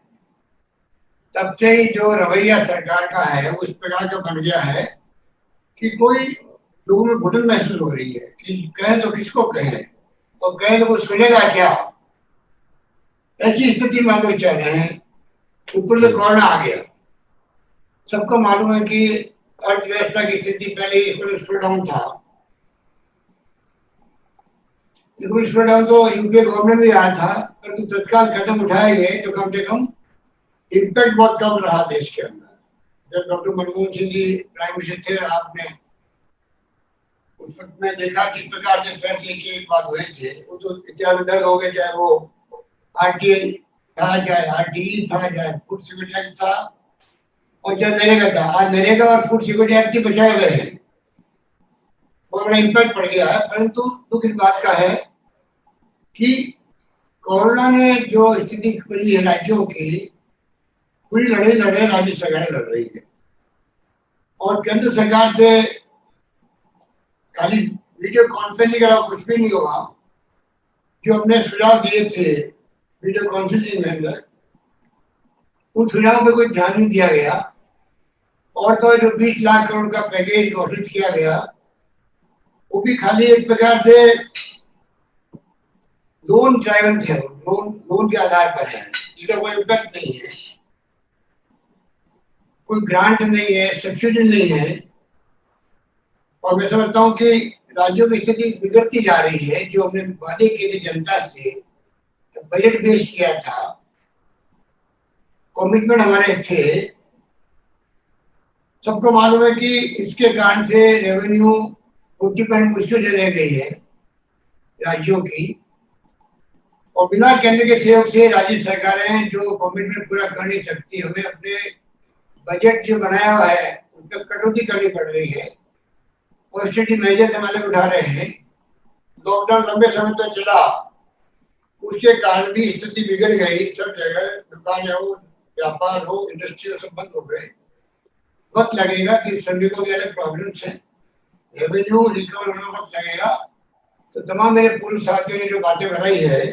तब से ही जो रवैया सरकार का है वो इस प्रकार का बन गया है कि कोई लोगों में घुटन महसूस हो रही है कि कहें तो किसको कहें और कहें तो कोई सुनेगा क्या। ऐसी स्थिति में हम लोग चल रहे हैं। ऊपर से कोरोना आ गया। सबको मालूम है कि अर्थव्यवस्था की स्थिति पहले इकोनॉमिक स्लो डाउन था। इकोनॉमिक स्लो डाउन तो यूपीए गवर्नमेंट में आया था, परंतु तत्काल कदम उठाए गए तो कम से कम इम्पैक्ट बहुत कम रहा देश के अंदर। जब doctor Manmohan Singh ji prime minister थे, आपने उस वक्त में देखा किस प्रकार से फैसले के बाद हुए थे। वो तो इतिहास में दर्ज हो गए, चाहे वो आरटीआई था, चाहे आरटीई था, चाहे फूड सिक्योरिटी एक्ट था और चाहे नरेगा था। आज नरेगा और फूड सिक्योरिटी एक्ट ही बचाए गए हैं। बहुत बड़ा इम्पैक्ट पड़ गया है। परंतु दुख इस बात का है कि कोरोना ने जो स्थिति बनी है राज्यों की, पूरी लड़ाई लड़ रहे राज्य सरकारें लड़ रही है और केंद्र सरकार से खाली वीडियो कॉन्फ्रेंसिंग के अलावा कुछ भी नहीं हुआ। जो हमने सुझाव दिए थे वीडियो कॉन्फ्रेंसिंग में अंदर, उन सुझावों पे कोई ध्यान नहीं दिया गया। और तो जो 20 लाख करोड़ का पैकेज घोषित किया गया वो भी खाली एक प्रकार से लोन ड्राइवन थे, लोन के आधार पर है, इसका कोई इम्पैक्ट नहीं है, कोई ग्रांट नहीं है, सब्सिडी नहीं है। और मैं समझता हूँ कि राज्यों की स्थिति बिगड़ती जा रही है। जो हमने वादे किए थे जनता से, बजट पेश किया था, कमिटमेंट हमारे थे, सबको मालूम है कि इसके कारण से रेवेन्यू 40% मुश्किल रह गई है राज्यों की। और बिना केंद्र के सहयोग से राज्य सरकारें जो कमिटमेंट पूरा कर नहीं सकती। हमें अपने बजट जो बनाया हुआ है उस पर कटौती करनी पड़ रही है। ऑस्टेरिटी मेजर हमारे उठा रहे हैं। लॉकडाउन लंबे समय तक चला, उसके कारण भी स्थिति बिगड़ गई। सब जगह दुकान हो, व्यापार हो, इंडस्ट्री हो, सब बंद हो गए। वक्त लगेगा कि श्रमिकों के अलग प्रॉब्लम्स हैं, रेवेन्यू रिकवर होने में वक्त लगेगा। तो तमाम मेरे पूर्व साथियों ने जो बातें बनाई है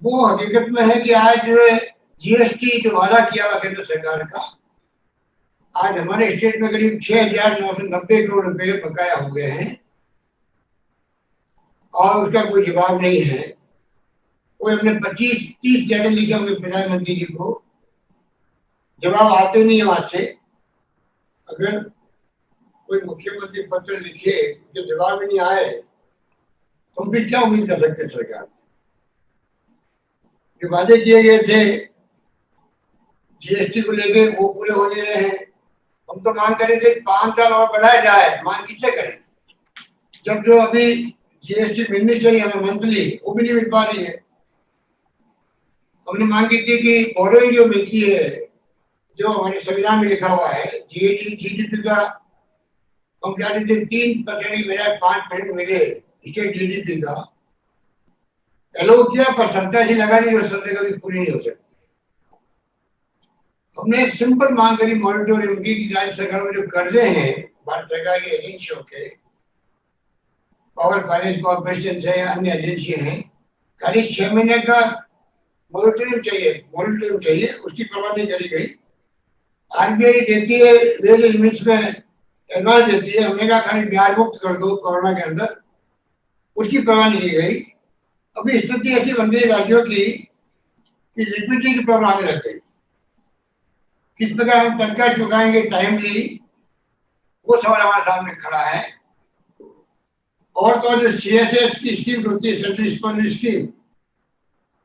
वो हकीकत में है कि आज जीएसटी जो वादा किया हुआ केंद्र सरकार का, आज हमारे स्टेट में करीब 6,990 करोड़ रुपए बकाया हो गए हैं और उसका कोई जवाब नहीं है। कोई हमने 25-30 लेटर लिखे होंगे प्रधानमंत्री जी को, जवाब आते नहीं है वहां से। अगर कोई मुख्यमंत्री पत्र लिखे जो जवाब ही नहीं आए तो हम फिर क्या उम्मीद कर सकते सरकार। जो वादे किए गए थे जीएसटी को लेके वो पूरे हो नहीं रहे हैं। हम तो मांग कर रहे थे 5 साल और बढ़ाया जाए। मांग किससे करें जब जो अभी जीएसटी मिलनी चाहिए हमें मंथली, वो भी नहीं मिल पा रही है। हमने मांग की थी कि बोरोइंग जो मिलती है, जो हमारे संविधान में लिखा हुआ है, जीडीपी का हम चाहते थे 3% की बजाय 5% मिले स्टेट जीडीपी का। एलो किया पर संस्था ही लगा नहीं, जो संस्था कभी पूरी नहीं हो सकती। हमने एक सिंपल मांग करी मॉनिटरिंग की कि राज्य सरकार में जो कर्जे हैं भारत सरकार की एजेंसियों के, पावर फाइनेंस कॉर्पोरेशन है या अन्य एजेंसी हैं, खाली 6 महीने का मॉनिटरिंग चाहिए, उसकी परवाह नहीं करी गई। आरबीआई देती है वेरियस लिमिट्स में एडवांस देती है, हमने कहा खाली ब्याज मुक्त कर दो कोरोना के अंदर, उसकी परवाह नहीं की गई। अभी स्थिति ऐसी बन गई राज्यों की कि लिक्विडिटी की प्रॉब्लम आने लग गई। किस प्रकार हम तनख्वाह चुकाएंगे टाइमली, वो सवाल हमारे सामने खड़ा है। और तो जो सीएसएस की स्कीम होती है, सेंट्रल स्पॉन्सर्ड स्कीम,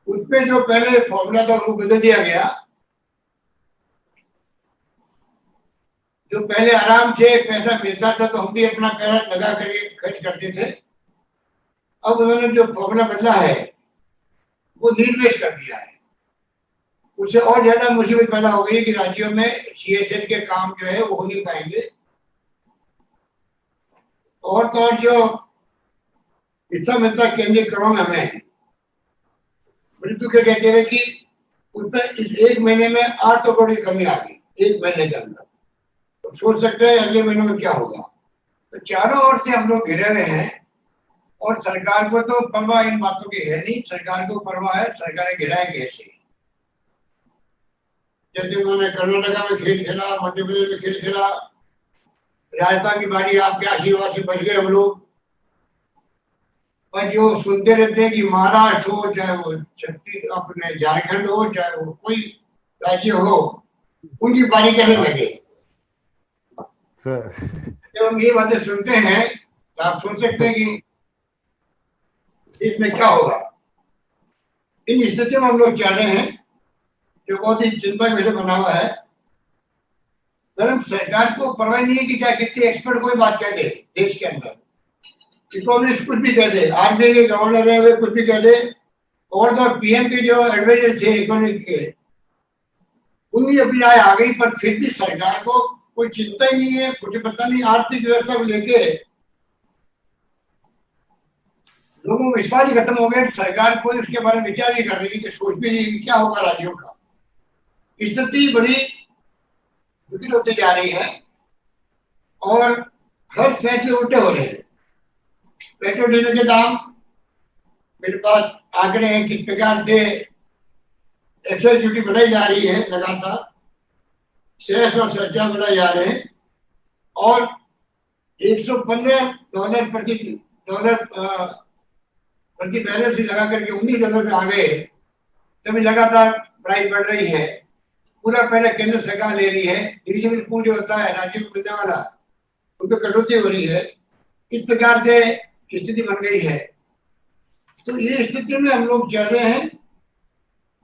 उसमें जो पहले फॉर्मूला था वो बदल दिया गया। जो पहले आराम से पैसा मिलता था तो हम भी अपना पैसा लगा करके खर्च करते थे। अब उन्होंने जो फॉर्मूला बदला है वो निर्वेश कर दिया है। उससे और ज्यादा मुसीबत पैदा हो गई कि राज्यों में सीएसएस के काम जो है वो हो नहीं पाएंगे। और तो और जो हिस्सा मिलता केंद्रीय करों में हमें, मृत्यु के कहते हैं कि उसमें इस 1 महीने में 800 करोड़ की कमी आ गई 1 महीने के अंदर। तो सोच सकते हैं अगले महीनों में क्या होगा। तो चारों ओर से हम लोग घिरे हुए हैं और सरकार को तो परवाह इन बातों की है नहीं। सरकार को परवाह है सरकारें गिराएं कैसे। जैसे उन्होंने कर्नाटका में खेल खेला, मध्य प्रदेश में खेल खेला, राजस्थान की बारी आपके आशीर्वाद से बच गए हम लोग। पर जो सुनते रहते हैं कि महाराष्ट्र हो, चाहे वो छत्तीस अपने झारखंड हो, चाहे वो कोई राज्य हो, उनकी बारी कैसे लगे। जब हम ये बातें सुनते हैं तो आप सोच सकते हैं कि इसमें क्या होगा। इन स्थितियों में हम लोग चाह रहे हैं जो बहुत ही चिंता का विषय बना हुआ है। मैडम, सरकार को परवाह नहीं है कि चाहे कितने एक्सपर्ट कोई बात कह दे, देश के अंदर इकोनॉमिस्ट कुछ भी कह दे, आरबीआई के गवर्नर है वे कुछ भी कह दे, और तो पीएम के जो एडवाइजर थे इकोनॉमिक के, उनकी अपनी राय आ गई, पर फिर भी सरकार को कोई चिंता ही नहीं है, कुछ पता नहीं। आर्थिक व्यवस्था को लेके लोगों को विश्वास ही खत्म हो गया। सरकार कोई उसके बारे में विचार नहीं कर रही, कि सोच भी नहीं कि क्या होगा राज्यों का। स्थिति बड़ी विकट होती जा रही है और हर फैसले उल्टे हो रहे हैं। पेट्रोल डीजल के दाम, मेरे पास आंकड़े हैं किस प्रकार से एक्साइज ड्यूटी बढ़ाई जा रही है लगातार, सेस और सरचार्ज बढ़ाए जा रहे हैं, और $115 प्रति बैरल से लगा करके $19 पे आ गए। तभी लगातार प्राइस बढ़ रही है। पूरा पहले केंद्र सरकार ले रही है, डिविजनल पूल जो होता है राज्यों को मिलने वाला, उन पर कटौती हो रही है। इस प्रकार से स्थिति बन गई है। तो ये स्थिति में हम लोग चल रहे हैं,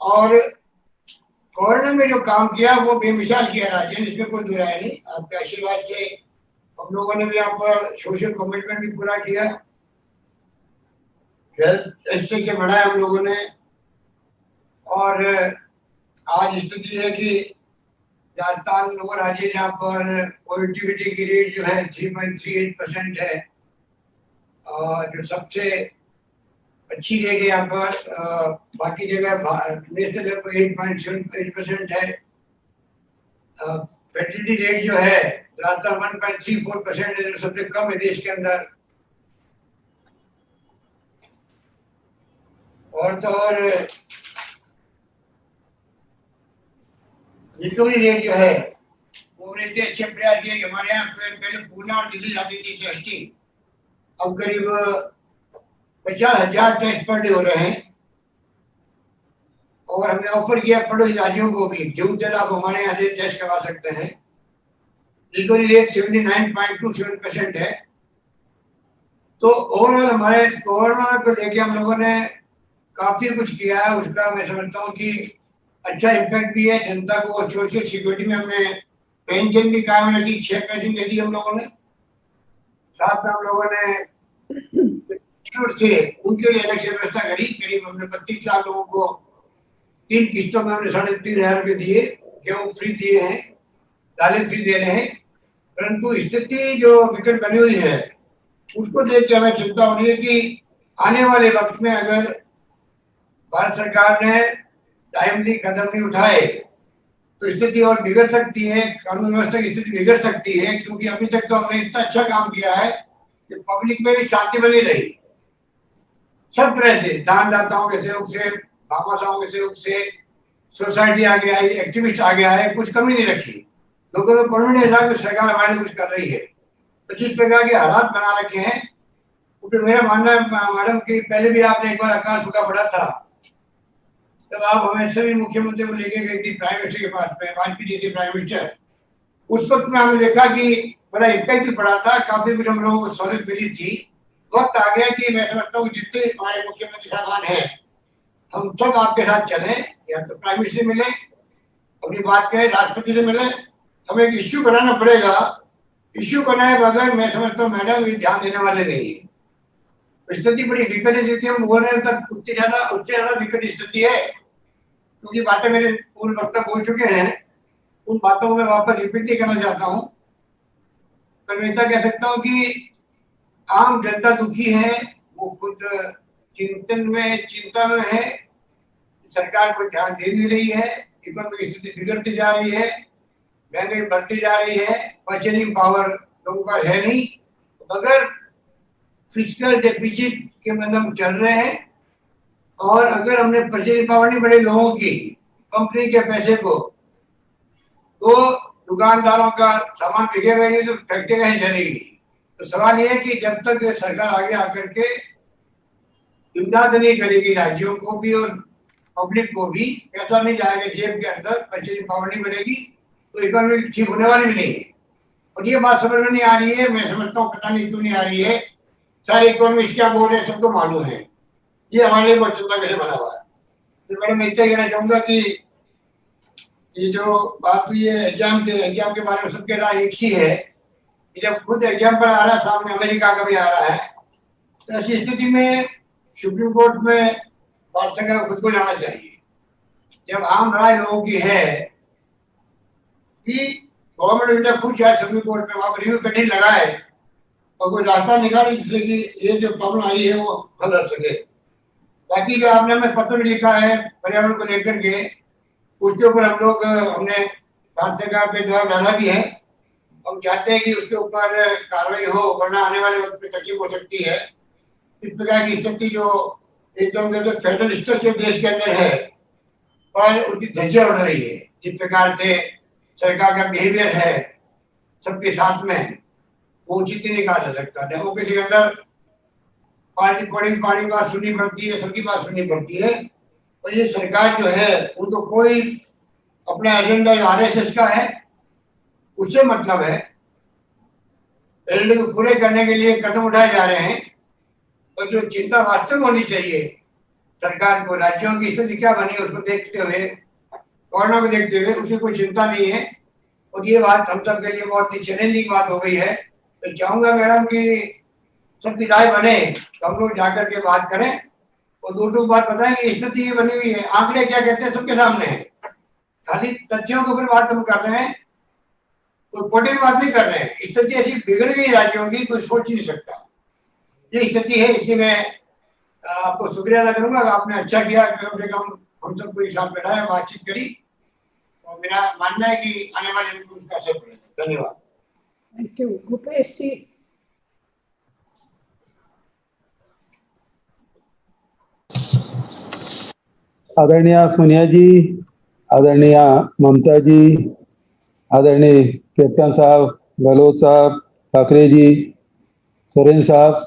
और कोरोना में जो काम किया वो बेमिसाल किया राज्य ने, इसमें कोई दो राय नहीं। आपके आशीर्वाद से हम लोगों ने भी यहाँ पर सोशल कमिटमेंट भी पूरा किया, हेल्थ स्ट्रक्चर बढ़ाया हम लोगों ने, और आज स्थिति है कि राजस्थान वो राज्य जहाँ पर पॉजिटिविटी की रेट जो है 3.38% है, जो सबसे अच्छी रेट है यहाँ पर। बाकी जगह नेशनल लेवल पर 8.78% है। फर्टिलिटी रेट जो है राजस्थान 1.34% है, जो सबसे कम है देश के अंदर। और तो और रिकवरी रेट जो है वो इतने अच्छे प्रयास किए कि हमारे यहाँ पहले पूना और दिल्ली जाती थी टेस्टिंग, अब करीब 50,000 टेस्ट पर डे हो रहे हैं। और हमने ऑफर किया पड़ोसी राज्यों को भी, जून तक आप हमारे यहाँ से टेस्ट करवा सकते हैं। रिकवरी रेट 79.27% है। तो ओवरऑल हमारे कोरोना को लेके हम लोगों ने काफी कुछ किया है, उसका मैं समझता हूँ कि अच्छा इम्पैक्ट भी है। जनता को सोशल सिक्योरिटी में हमने पेंशन भी कायम रखी, 6 पेंशन दे दी हम लोगों ने। साथ में हम लोगों ने थे उनके लिए अलग से व्यवस्था करी। करीब हमने 32 लाख लोगों को 3 किस्तों में हमने 3,500 रुपये दिए, गेहूँ फ्री दिए हैं, दालें फ्री दे रहे हैं। परंतु स्थिति जो विकट बनी हुई है उसको देख के हमें चिंता हो रही है कि आने वाले वक्त में अगर भारत सरकार ने टाइमली कदम नहीं उठाए तो स्थिति और बिगड़ सकती है, कानून व्यवस्था की स्थिति बिगड़ सकती है। क्योंकि अभी तक तो हमने इतना अच्छा काम किया है कि पब्लिक में भी शांति बनी रही, सब तरह से दानदाताओं के सहयोग से, भामाशाहों के सहयोग से, सोसाइटी आगे आई, एक्टिविस्ट आगे आए, कुछ कमी नहीं रखी। लोगों में कॉन्फिडेंस है कि सरकार हमारे लिए कुछ कर रही है। तो जिस प्रकार के हालात बना रखे हैं, तो मेरा मानना है मैडम कि पहले भी आपने एक बार अकाल सूखा पड़ा था, तब आप हमें सभी मुख्यमंत्री को लेके गई थी प्राइम मिनिस्टर के पास में, वाजपेयी जी थे प्राइम मिनिस्टर। उस वक्त में हमने देखा कि बड़ा इम्पैक्ट भी पड़ा था, काफी कुछ हम लोगों को सहूलियत मिली थी। वक्त आ गया कि मैं समझता हूँ जितने हमारे मुख्यमंत्री साहबान हैं, हम सब आपके साथ चलें, या तो प्राइम मिनिस्टर मिले, अपनी बात करें, राष्ट्रपति से मिले। हमें एक इश्यू बनाना पड़ेगा। इश्यू बनाए बगैर मैं समझता हूँ मैडम ये ध्यान देने वाले नहीं है। स्थिति बड़ी विकट स्थिति, हम बोल रहे हैं तब उससे ज्यादा विकट स्थिति है। क्योंकि बातें मेरे पूर्व वक्ता बोल चुके हैं, उन बातों को मैं वापस रिपीट नहीं करना चाहता हूँ। पर मैं इतना कह सकता हूँ कि आम जनता दुखी है, वो खुद चिंता में है, सरकार को ध्यान दे नहीं रही है, इकोनॉमिक स्थिति बिगड़ती जा रही है, महंगाई बढ़ती जा रही है, परचेजिंग पावर लोगों का है नहीं। अगर फिजिकल डेफिसिट के में हम चल रहे हैं, और अगर हमने परचेजिंग पावर नहीं बढ़े लोगों की, कंपनी के पैसे को तो दुकानदारों का सामान बिकेगा नहीं तो फैक्ट्री कहीं चलेगी। तो सवाल ये है कि जब तक सरकार आगे आकर के इमदाद नहीं करेगी राज्यों को भी और पब्लिक को भी, पैसा नहीं जाएगा जेब के अंदर, परचेजिंग पावर नहीं बढ़ेगी, तो इकोनॉमी ठीक होने वाली भी नहीं है। और ये बात समझ में नहीं आ रही है, मैं समझता हूँ पता नहीं क्यों नहीं आ रही है। सारे इकोनॉमिस्ट क्या बोल रहे हैं सबको मालूम है, ये हमारे लिए बहुत चिंता कैसे बना हुआ है। तो मैडम मैं इतना कहना चाहूंगा कि ये जो बात हुई है एग्जाम के बारे में सबके राय एक ही है कि जब खुद एग्जाम पर आ रहा है, सामने अमेरिका का भी आ रहा है, तो ऐसी स्थिति में सुप्रीम कोर्ट में पार्षद को खुद को जाना चाहिए। जब आम राय लोगों की है कि गवर्नमेंट ऑफ इंडिया खुद जाए सुप्रीम कोर्ट में, वहां पर रिव्यू कटिंग लगाए और कोई रास्ता निकाले जिससे कि ये जो प्रॉब्लम आई है वो हल कर सके। बाकी जो आपने हमें पत्र लिखा है पर्यावरण को लेकर के, उसके ऊपर हमने भारत सरकार पे दबाव डाला भी है। हम चाहते हैं कि उसके ऊपर कार्रवाई हो, वरना आने वाले वक्त में तकलीफ हो सकती है। इस प्रकार की स्थिति जो एकदम फेडरल स्ट्रक्चर देश के अंदर है और उनकी धज्जियां उड़ रही है, जिस प्रकार से सरकार का बिहेवियर है सबके साथ में, वो उचित नहीं कहा जा सकता। डेमोक्रेसी के अंदर पार्टी बात सुननी पड़ती है, सबकी बात सुननी पड़ती है। और ये सरकार जो है उनको कोई अपना एजेंडा जो आरएसएस का है उससे मतलब है, एजेंडे को पूरे करने के लिए कदम उठाए जा रहे हैं। और जो चिंता वास्तव में होनी चाहिए सरकार को, राज्यों की स्थिति क्या बनी उसको देखते हुए, कोरोना को देखते हुए, उसे कोई चिंता नहीं है। और ये बात हम सब के लिए बहुत ही चैलेंजिंग बात हो गई है। तो चाहूंगा मैडम कि सबकी राय बने तो हम लोग जाकर के बात करें और दो बात बताएं कि स्थिति ये बनी हुई है, आंकड़े क्या कहते हैं सबके सामने है। खाली तथ्यों के ऊपर बात हम कर रहे हैं, कोई पोटी बात नहीं कर रहे हैं। स्थिति ऐसी बिगड़ गई राज्यों की, कोई सोच नहीं सकता। ये स्थिति है, इसलिए मैं आपको शुक्रिया अदा करूंगा। आपने अच्छा किया, कम से कम हम सबको एक साथ बैठाया, बातचीत करी, और मेरा मानना है कि आने वाले दिन में उसका असर पड़ेगा। धन्यवाद। Thank you. भूपेश जी। आदरणीय सोनिया जी, आदरणीय ममता जी, आदरणीय कैप्टन साहब, गहलोत साहब, ठाकरे जी, सोरेन साहब,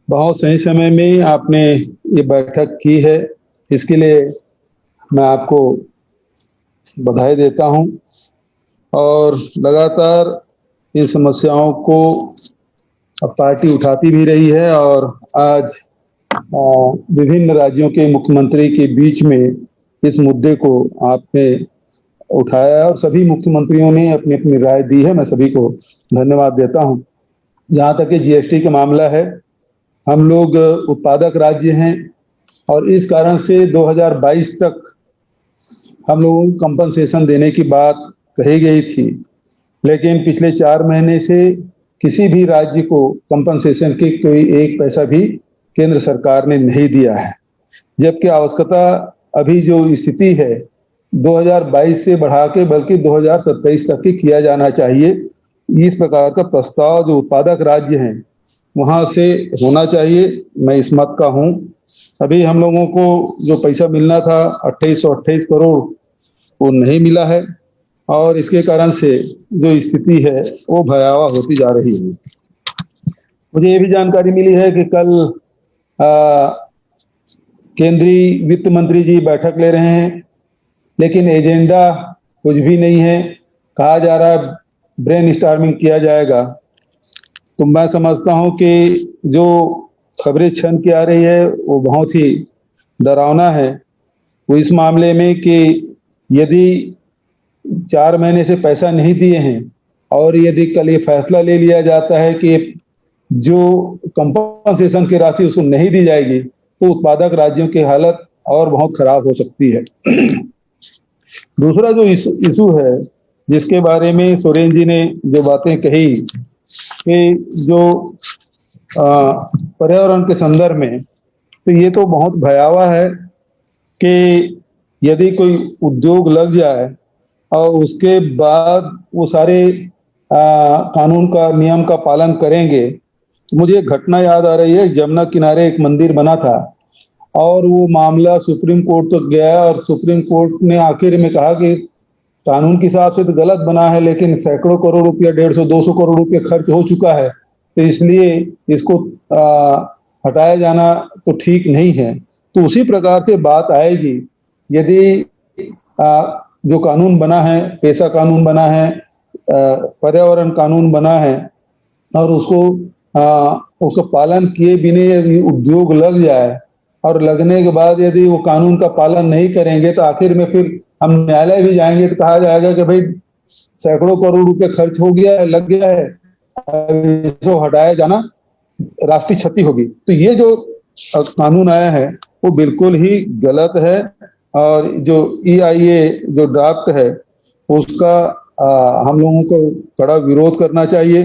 बहुत सही समय में आपने ये बैठक की है, इसके लिए मैं आपको बधाई देता हूं। और लगातार इन समस्याओं को अब पार्टी उठाती भी रही है और आज विभिन्न राज्यों के मुख्यमंत्री के बीच में इस मुद्दे को आपने उठाया और सभी मुख्यमंत्रियों ने अपनी अपनी राय दी है। मैं सभी को धन्यवाद देता हूं। जहां तक कि जीएसटी का मामला है, हम लोग उत्पादक राज्य हैं और इस कारण से 2022 तक हम लोगों को कंपनसेशन देने की बात कही गई थी, लेकिन पिछले 4 महीने से किसी भी राज्य को कंपनसेशन की कोई एक पैसा भी केंद्र सरकार ने नहीं दिया है। जबकि आवश्यकता अभी जो स्थिति है 2022 से बढ़ा के बल्कि 2027 तक ही किया जाना चाहिए। इस प्रकार का प्रस्ताव जो उत्पादक राज्य हैं वहां से होना चाहिए। मैं इस मत का हूं। अभी हम लोगों को जो पैसा मिलना था 2828 करोड़ वो नहीं मिला है और इसके कारण से जो स्थिति है वो भयावह होती जा रही है। मुझे ये भी जानकारी मिली है कि कल केंद्रीय वित्त मंत्री जी बैठक ले रहे हैं, लेकिन एजेंडा कुछ भी नहीं है। कहा जा रहा है ब्रेन स्टॉर्मिंग किया जाएगा। तो मैं समझता हूं कि जो खबरें छन के आ रही है वो बहुत ही डरावना है। वो इस मामले में कि यदि 4 महीने से पैसा नहीं दिए हैं और यदि कल ये फैसला ले लिया जाता है कि जो कंपनसेशन की राशि उसको नहीं दी जाएगी तो उत्पादक राज्यों की हालत और बहुत खराब हो सकती है। दूसरा जो इशू है जिसके बारे में सोरेन जी ने जो बातें कही कि जो पर्यावरण के संदर्भ में, तो ये तो बहुत भयावह है कि यदि कोई उद्योग लग जाए और उसके बाद वो सारे कानून का नियम का पालन करेंगे। तो मुझे एक घटना याद आ रही है। जमुना किनारे एक मंदिर बना था और वो मामला सुप्रीम कोर्ट तक गया और सुप्रीम कोर्ट ने आखिर में कहा कि कानून के हिसाब से तो गलत बना है, लेकिन सैकड़ों करोड़ रुपया, 150-200 करोड़ रुपया खर्च हो चुका है, तो इसलिए इसको हटाया जाना तो ठीक नहीं है। तो उसी प्रकार से बात आएगी यदि जो कानून बना है, पेशा कानून बना है, पर्यावरण कानून बना है, और उसको पालन किए बिना यदि उद्योग लग जाए और लगने के बाद यदि वो कानून का पालन नहीं करेंगे तो आखिर में फिर हम न्यायालय भी जाएंगे तो कहा जाएगा कि भाई सैकड़ों करोड़ रुपए खर्च हो गया है, लग गया है, इसको हटाया जाना राष्ट्रीय क्षति होगी। तो ये जो कानून आया है वो बिल्कुल ही गलत है, और जो EIA जो ड्राफ्ट है उसका हम लोगों को कड़ा विरोध करना चाहिए।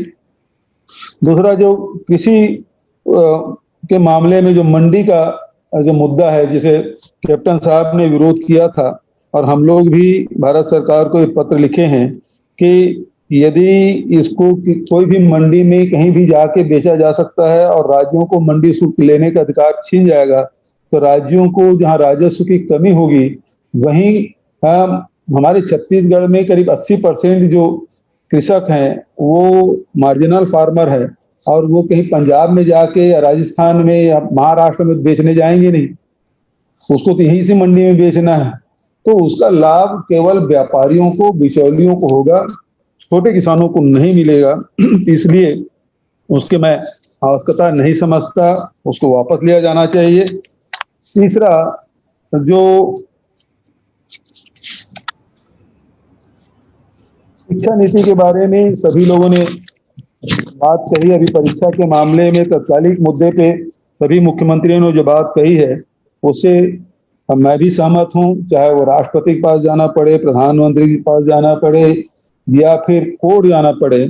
दूसरा, जो कृषि के मामले में जो मंडी का जो मुद्दा है, जिसे कैप्टन साहब ने विरोध किया था, और हम लोग भी भारत सरकार को एक पत्र लिखे हैं कि यदि इसको कोई भी मंडी में कहीं भी जाके बेचा जा सकता है और राज्यों को मंडी शुल्क लेने का अधिकार छीन जाएगा, तो राज्यों को जहां राजस्व की कमी होगी वहीं हमारे छत्तीसगढ़ में करीब 80% जो कृषक हैं वो मार्जिनल फार्मर है, और वो कहीं पंजाब में जाके या राजस्थान में या महाराष्ट्र में बेचने जाएंगे नहीं, उसको तो यहीं से मंडी में बेचना है। तो उसका लाभ केवल व्यापारियों को, बिचौलियों को होगा, छोटे किसानों को नहीं मिलेगा। इसलिए उसके मैं आवश्यकता नहीं समझता, उसको वापस लिया जाना चाहिए। तीसरा, जो शिक्षा नीति के बारे में सभी लोगों ने बात कही, अभी परीक्षा के मामले में तत्कालिक मुद्दे पे सभी मुख्यमंत्रियों ने जो बात कही है उससे मैं भी सहमत हूं, चाहे वो राष्ट्रपति के पास जाना पड़े, प्रधानमंत्री के पास जाना पड़े या फिर कोर्ट जाना पड़े,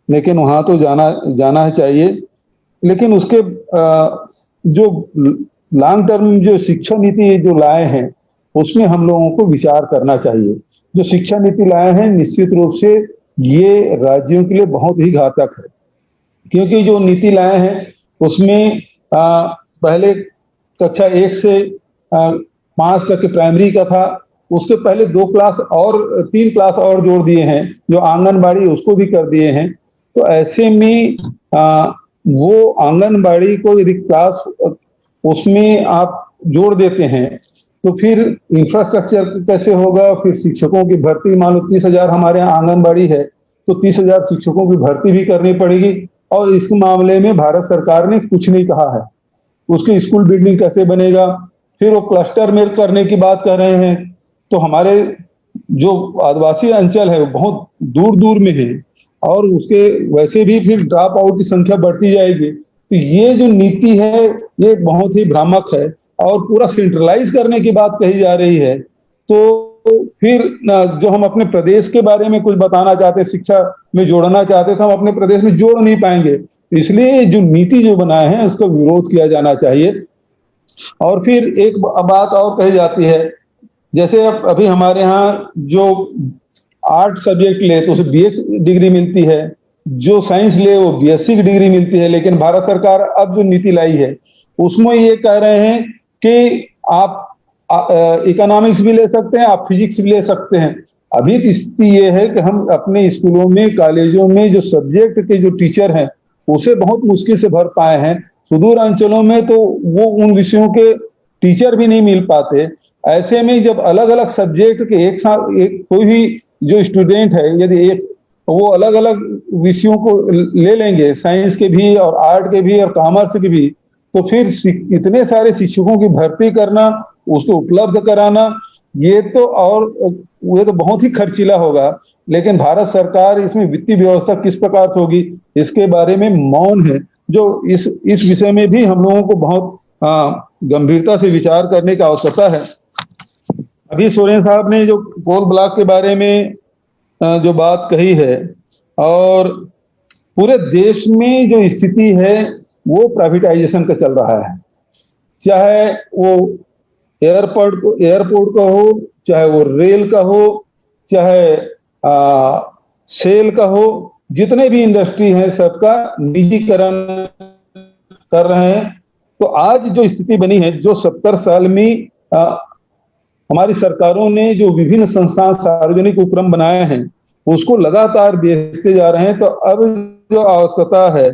लेकिन वहां तो जाना चाहिए। लेकिन उसके जो लॉन्ग टर्म जो शिक्षा नीति जो लाए हैं उसमें हम लोगों को विचार करना चाहिए। जो शिक्षा नीति लाए हैं निश्चित रूप से ये राज्यों के लिए बहुत ही घातक है, क्योंकि जो नीति लाए हैं उसमें पहले कक्षा 1 से 5 तक के प्राइमरी का था, उसके पहले 2 क्लास और 3 क्लास और जोड़ दिए हैं, जो आंगनबाड़ी उसको भी कर दिए हैं। तो ऐसे में वो आंगनबाड़ी को यदि क्लास उसमें आप जोड़ देते हैं तो फिर इंफ्रास्ट्रक्चर कैसे होगा, फिर शिक्षकों की भर्ती, मान लो 30,000 हमारे यहाँ आंगनबाड़ी है तो 30,000 शिक्षकों की भर्ती भी करनी पड़ेगी, और इस मामले में भारत सरकार ने कुछ नहीं कहा है। उसकी स्कूल बिल्डिंग कैसे बनेगा, फिर वो क्लस्टर में करने की बात कर रहे हैं, तो हमारे जो आदिवासी अंचल है वो बहुत दूर दूर में है, और उसके वैसे भी फिर ड्रॉप आउट की संख्या बढ़ती जाएगी। तो ये जो नीति है ये बहुत ही भ्रामक है, और पूरा सेंट्रलाइज करने की बात कही जा रही है। तो फिर जो हम अपने प्रदेश के बारे में कुछ बताना चाहते, शिक्षा में जोड़ना चाहते थे, हम अपने प्रदेश में जोड़ नहीं पाएंगे। इसलिए जो नीति जो बनाए हैं उसका विरोध किया जाना चाहिए। और फिर एक बात और कही जाती है, जैसे अभी हमारे यहाँ जो 8 सब्जेक्ट ले तो उसे BA डिग्री मिलती है, जो साइंस ले वो BSc की डिग्री मिलती है, लेकिन भारत सरकार अब जो नीति लाई है उसमें ये कह रहे हैं कि आप इकोनॉमिक्स भी ले सकते हैं, आप फिजिक्स भी ले सकते हैं। अभी की स्थिति ये है कि हम अपने स्कूलों में, कॉलेजों में जो सब्जेक्ट के जो टीचर हैं उसे बहुत मुश्किल से भर पाए हैं। सुदूर अंचलों में तो वो उन विषयों के टीचर भी नहीं मिल पाते। ऐसे में जब अलग अलग सब्जेक्ट के एक कोई भी जो स्टूडेंट है यदि वो अलग अलग विषयों को ले लेंगे, साइंस के भी और आर्ट के भी और कॉमर्स के भी, तो फिर इतने सारे शिक्षकों की भर्ती करना, उसको उपलब्ध कराना, ये तो बहुत ही खर्चीला होगा। लेकिन भारत सरकार इसमें वित्तीय व्यवस्था किस प्रकार से होगी इसके बारे में मौन है, जो इस विषय में भी हम लोगों को बहुत गंभीरता से विचार करने की आवश्यकता है। अभी सोरेन साहब ने जो कोल ब्लॉक के बारे में जो बात कही है, और पूरे देश में जो स्थिति है वो प्राइवेटाइजेशन का चल रहा है, चाहे वो एयरपोर्ट का हो, चाहे वो रेल का हो, चाहे सेल का हो, जितने भी इंडस्ट्री हैं सबका निजीकरण कर रहे हैं। तो आज जो स्थिति बनी है, जो 70 साल में हमारी सरकारों ने जो विभिन्न संस्थान सार्वजनिक उपक्रम बनाए हैं उसको लगातार बेचते जा रहे हैं। तो अब जो आवश्यकता है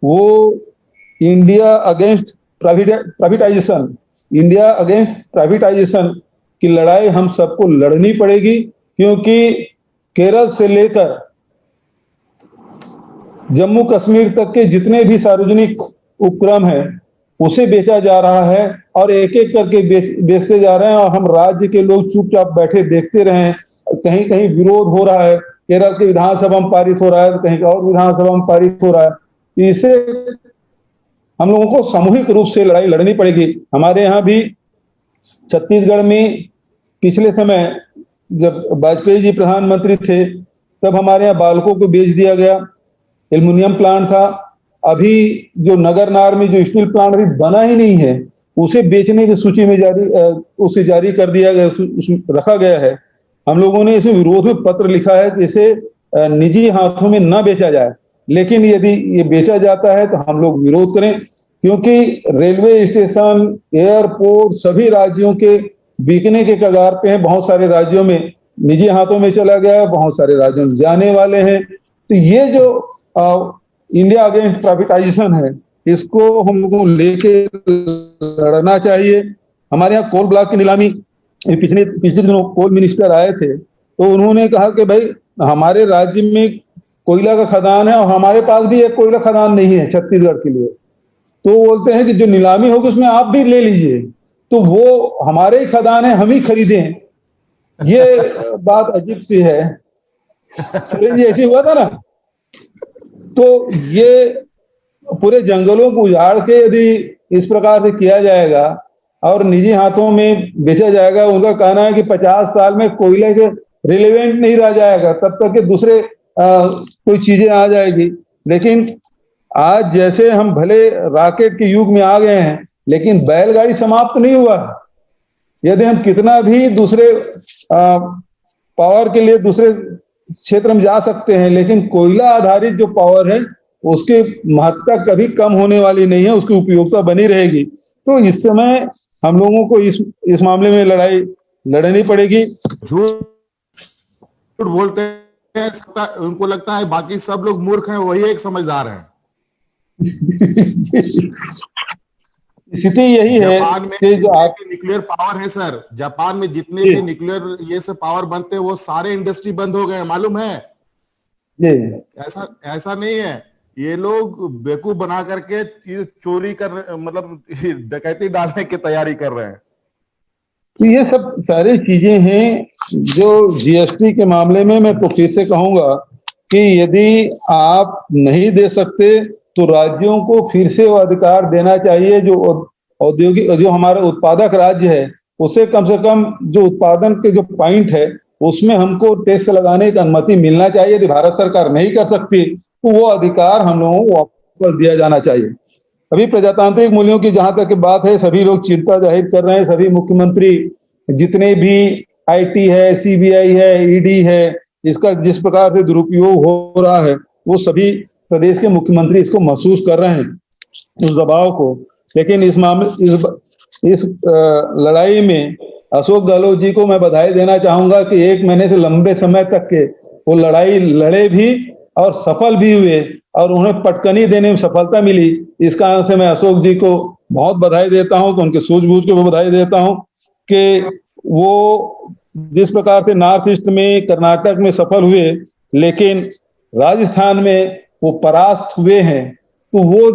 वो India against privatisation, India against privatisation की लड़ाई हम सबको लड़नी पड़ेगी, क्योंकि केरल से लेकर जम्मू कश्मीर तक के जितने भी सार्वजनिक उपक्रम हैं उसे बेचा जा रहा है और एक एक करके बेचते जा रहे हैं और हम राज्य के लोग चुपचाप बैठे देखते रहे हैं। कहीं कहीं विरोध हो रहा है, केरल के विधानसभा में पारित हो रहा है, कहीं और विधानसभा में पारित हो रहा है। इससे हम लोगों को सामूहिक रूप से लड़ाई लड़नी पड़ेगी। हमारे यहाँ भी छत्तीसगढ़ में पिछले समय जब वाजपेयी जी प्रधानमंत्री थे तब हमारे यहाँ बालकों को बेच दिया गया, एल्युमिनियम प्लांट था। अभी जो नगरनार में जो स्टील प्लांट अभी बना ही नहीं है उसे बेचने की सूची में उसे जारी कर दिया गया, उसमें रखा गया है। हम लोगों ने इसमें विरोध में पत्र लिखा है कि इसे निजी हाथों में न बेचा जाए, लेकिन यदि ये बेचा जाता है तो हम लोग विरोध करें, क्योंकि रेलवे स्टेशन, एयरपोर्ट सभी राज्यों के बिकने के कगार पे हैं। बहुत सारे राज्यों में निजी हाथों में चला गया है, बहुत सारे राज्यों में जाने वाले हैं। तो ये जो इंडिया अगेंस्ट प्राइवेटाइजेशन है इसको हम लोगों को लेके लड़ना चाहिए। हमारे यहाँ कोल ब्लॉक की नीलामी, पिछले दिनों कोल मिनिस्टर आए थे तो उन्होंने कहा कि भाई हमारे राज्य में कोयला का खदान है और हमारे पास भी एक कोयला खदान नहीं है छत्तीसगढ़ के लिए। तो बोलते हैं कि जो नीलामी होगी उसमें आप भी ले लीजिए, तो वो हमारे ही खदान है, हम ही खरीदें। ये बात अजीब सी है। सुरेंद्र जी ऐसे हुआ था ना, तो ये पूरे जंगलों को उजाड़ के यदि इस प्रकार से किया जाएगा और निजी हाथों में बेचा जाएगा, उनका कहना है कि 50 साल में कोयले के रिलेवेंट नहीं रह जाएगा, तब तक के दूसरे कोई चीजें आ जाएगी। लेकिन आज जैसे हम भले रॉकेट के युग में आ गए हैं, लेकिन बैलगाड़ी समाप्त नहीं हुआ। यदि हम कितना भी दूसरे पावर के लिए दूसरे क्षेत्र में जा सकते हैं, लेकिन कोयला आधारित जो पावर है उसकी महत्ता कभी कम होने वाली नहीं है, उसकी उपयोगिता बनी रहेगी। तो इस समय हम लोगों को इस मामले में लड़ाई लड़नी पड़ेगी। झूठ बोलते हैं, उनको लगता है बाकी सब लोग मूर्ख हैं, वही एक समझदार है। स्थिति यही है जापान में कि जो न्यूक्लियर पावर है सर, जापान में जितने भी न्यूक्लियर ये सब पावर बनते हैं वो सारे इंडस्ट्री बंद हो गए, मालूम है? ऐसा नहीं है, ये लोग बेवकूफ बना करके चोरी कर मतलब डकैती डालने की तैयारी कर रहे हैं। तो ये सब सारी चीजें हैं जो जीएसटी के मामले में मैं तो फिर से कहूंगा कि यदि आप नहीं दे सकते तो राज्यों को फिर से वो अधिकार देना चाहिए। जो औद्योगिक जो हमारा उत्पादक राज्य है उसे कम से कम जो उत्पादन के जो पॉइंट है उसमें हमको टैक्स लगाने की अनुमति मिलना चाहिए। यदि भारत सरकार नहीं कर सकती तो वो अधिकार हम लोगों को वापस दिया जाना चाहिए। अभी प्रजातांत्रिक मूल्यों की जहां तक बात है, सभी लोग चिंता जाहिर कर रहे हैं। सभी मुख्यमंत्री जितने भी आईटी है, सीबीआई है, ईडी है, इसका जिस प्रकार से दुरुपयोग हो रहा है वो सभी प्रदेश के मुख्यमंत्री इसको महसूस कर रहे हैं, उस दबाव को। लेकिन इस मामले इस लड़ाई में अशोक गहलोत जी को मैं बधाई देना चाहूंगा कि 1 महीने से लंबे समय तक के वो लड़ाई लड़े भी और सफल भी हुए और उन्हें पटकनी देने में सफलता मिली। इस कारण से मैं अशोक जी को बहुत बधाई देता हूं, तो उनके सूझबूझ को बधाई देता हूं कि वो जिस प्रकार से नॉर्थ ईस्ट में, कर्नाटक में सफल हुए, लेकिन राजस्थान में वो परास्त हुए हैं। तो वो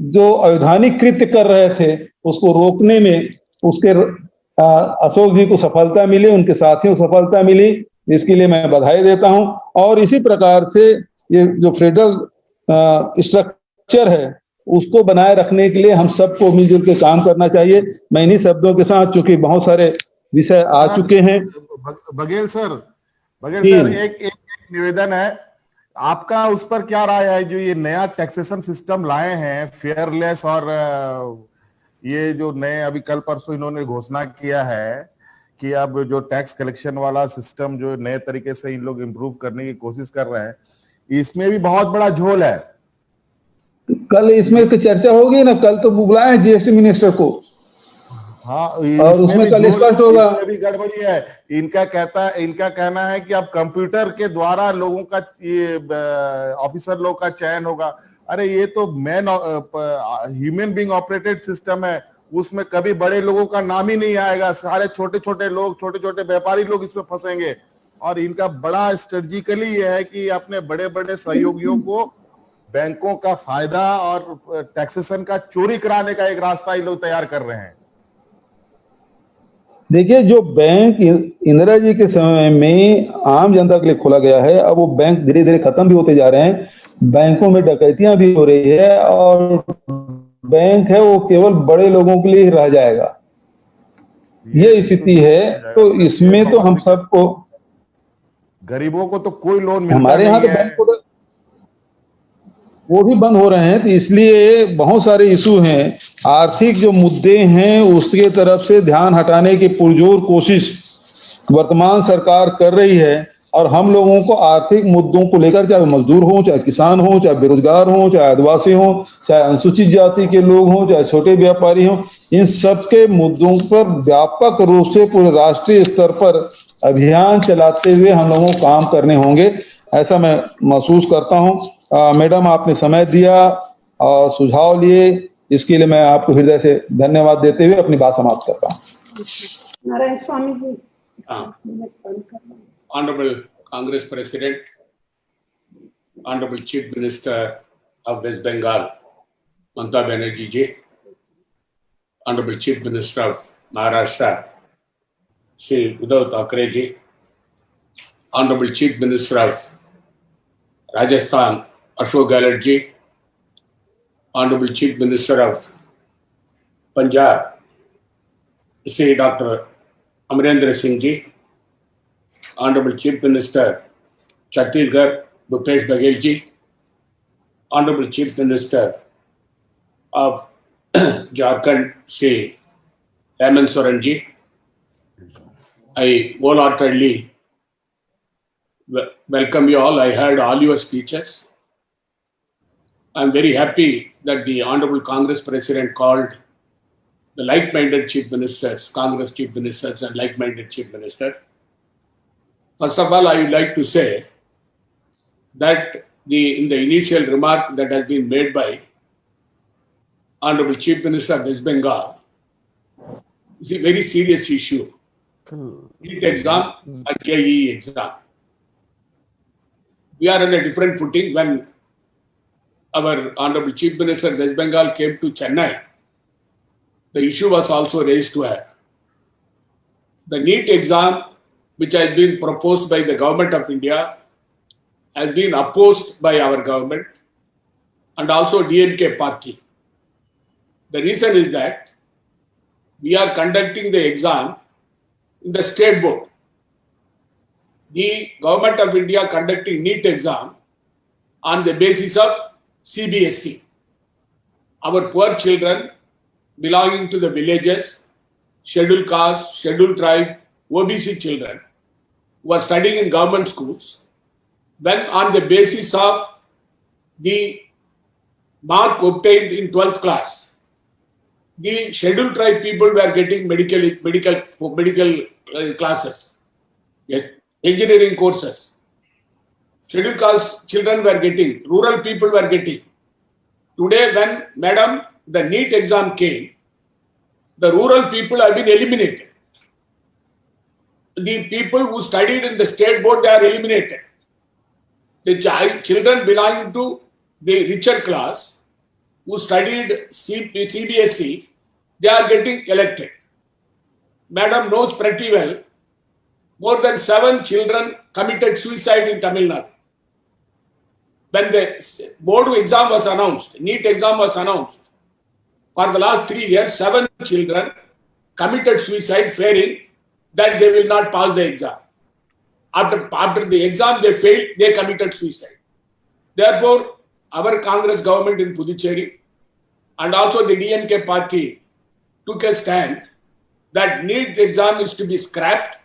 जो अवैधानिक कृत्य कर रहे थे उसको रोकने में उसके अशोक जी को सफलता मिली, उनके साथियों को सफलता मिली। इसके लिए मैं बधाई देता हूं। और इसी प्रकार से ये जो फेडरल स्ट्रक्चर है उसको बनाए रखने के लिए हम सबको मिलजुल के काम करना चाहिए। मैं इन्हीं शब्दों के साथ, चूंकि बहुत सारे विषय आ चुके हैं। बघेल सर एक निवेदन है आपका, उस पर क्या राय है? जो ये नया टैक्सेशन सिस्टम लाए हैं फेयरलेस, और ये जो नए अभी कल परसों इन्होंने घोषणा किया है कि अब जो टैक्स कलेक्शन वाला सिस्टम जो नए तरीके से इन लोग इम्प्रूव करने की कोशिश कर रहे हैं, इसमें भी बहुत बड़ा झोल है। कल इसमें तो चर्चा होगी ना, कल तो बुलाए हैं जीएसटी मिनिस्टर को। हाँ, और इसमें उसमें भी कल स्पष्ट होगा। इसमें भी गड़बड़ी है। इनका कहना है कि अब कंप्यूटर के द्वारा लोगों का ये ऑफिसर लोग का चयन होगा। अरे ये तो ह्यूमन बीइंग ऑपरेटेड सिस्टम है, उसमें कभी बड़े लोगों का नाम ही नहीं आएगा। सारे छोटे छोटे लोग, छोटे छोटे व्यापारी लोग इसमें फंसेंगे। और इनका बड़ा स्ट्रेटेजिकली ये है कि अपने बड़े बड़े सहयोगियों को बैंकों का फायदा और टैक्सेशन का चोरी कराने का एक रास्ता ये लोग तैयार कर रहे हैं। देखिए, जो बैंक इंदिरा जी के समय में आम जनता के लिए खोला गया है, अब वो बैंक धीरे धीरे खत्म भी होते जा रहे हैं। बैंकों में डकैतियां भी हो रही है और बैंक है वो केवल बड़े लोगों के लिए ही रह जाएगा, ये स्थिति है। तो इसमें तो हम सबको, गरीबों को तो कोई लोन मिलता हमारे यहाँ नहीं तो है। बैंक को वो भी बंद हो रहे हैं। तो इसलिए बहुत सारे इशू हैं, आर्थिक जो मुद्दे हैं उसके तरफ से ध्यान हटाने की पुरजोर कोशिश वर्तमान सरकार कर रही है। और हम लोगों को आर्थिक मुद्दों को लेकर, चाहे मजदूर हो, चाहे किसान हो, चाहे बेरोजगार हो, चाहे आदिवासी हो, चाहे अनुसूचित जाति के लोग हों, चाहे छोटे व्यापारी हों, इन सबके मुद्दों पर व्यापक रूप से पूरे राष्ट्रीय स्तर पर अभियान चलाते हुए हम लोगों को काम करने होंगे, ऐसा मैं महसूस करता हूं। मैडम, आपने समय दिया और सुझाव लिए, इसके लिए मैं आपको हृदय से धन्यवाद देते हुए अपनी बात समाप्त करता हूँ। Narayan Swami ji. Honorable Congress President, Honorable Chief Minister of West Bengal, Mamata Banerjee ji, Honorable Chief Minister of Maharashtra, Shri Uddhav Thackeray ji, Honorable Chief Minister of Rajasthan, Ashok Gehlot ji, Honorable Chief Minister of Punjab, Shri Dr. Amarendra Singh ji, Honorable Chief Minister Chhattisgarh, Bhupesh Baghel ji, Honorable Chief Minister of Jharkhand, Shri Hemant Soren ji, I wholeheartedly welcome you all. I heard all your speeches. I'm very happy that the Honorable Congress President called the like-minded Chief Ministers, Congress Chief Ministers and like-minded Chief Ministers. First of all, I would like to say that in the initial remark that has been made by Honorable Chief Minister of West Bengal, is a very serious issue. NEET exam and JEE exam. We are on a different footing. When our Honorable Chief Minister of West Bengal came to Chennai, the issue was also raised to her. The NEET exam, which has been proposed by the government of India, has been opposed by our government and also DMK party. The reason is that we are conducting the exam in the state board. The government of India conducting NEET exam on the basis of CBSE. Our poor children belonging to the villages, scheduled caste, scheduled tribe, OBC children who are studying in government schools, when on the basis of the mark obtained in 12th class, the scheduled tribe people were getting medical classes, engineering courses. Scheduled caste children were getting, rural people were getting. Today, when madam, the NEET exam came, the rural people have been eliminated. The people who studied in the state board, they are eliminated. The children belonging to the richer class who studied CBSE, they are getting elected. Madam knows pretty well, more than 7 children committed suicide in Tamil Nadu. When the board exam was announced, NEET exam was announced, for the last 3 years, 7 children committed suicide, fearing that they will not pass the exam. After the exam they failed, they committed suicide. Therefore, our Congress government in Puducherry and also the DMK party took a stand that NEET exam is to be scrapped,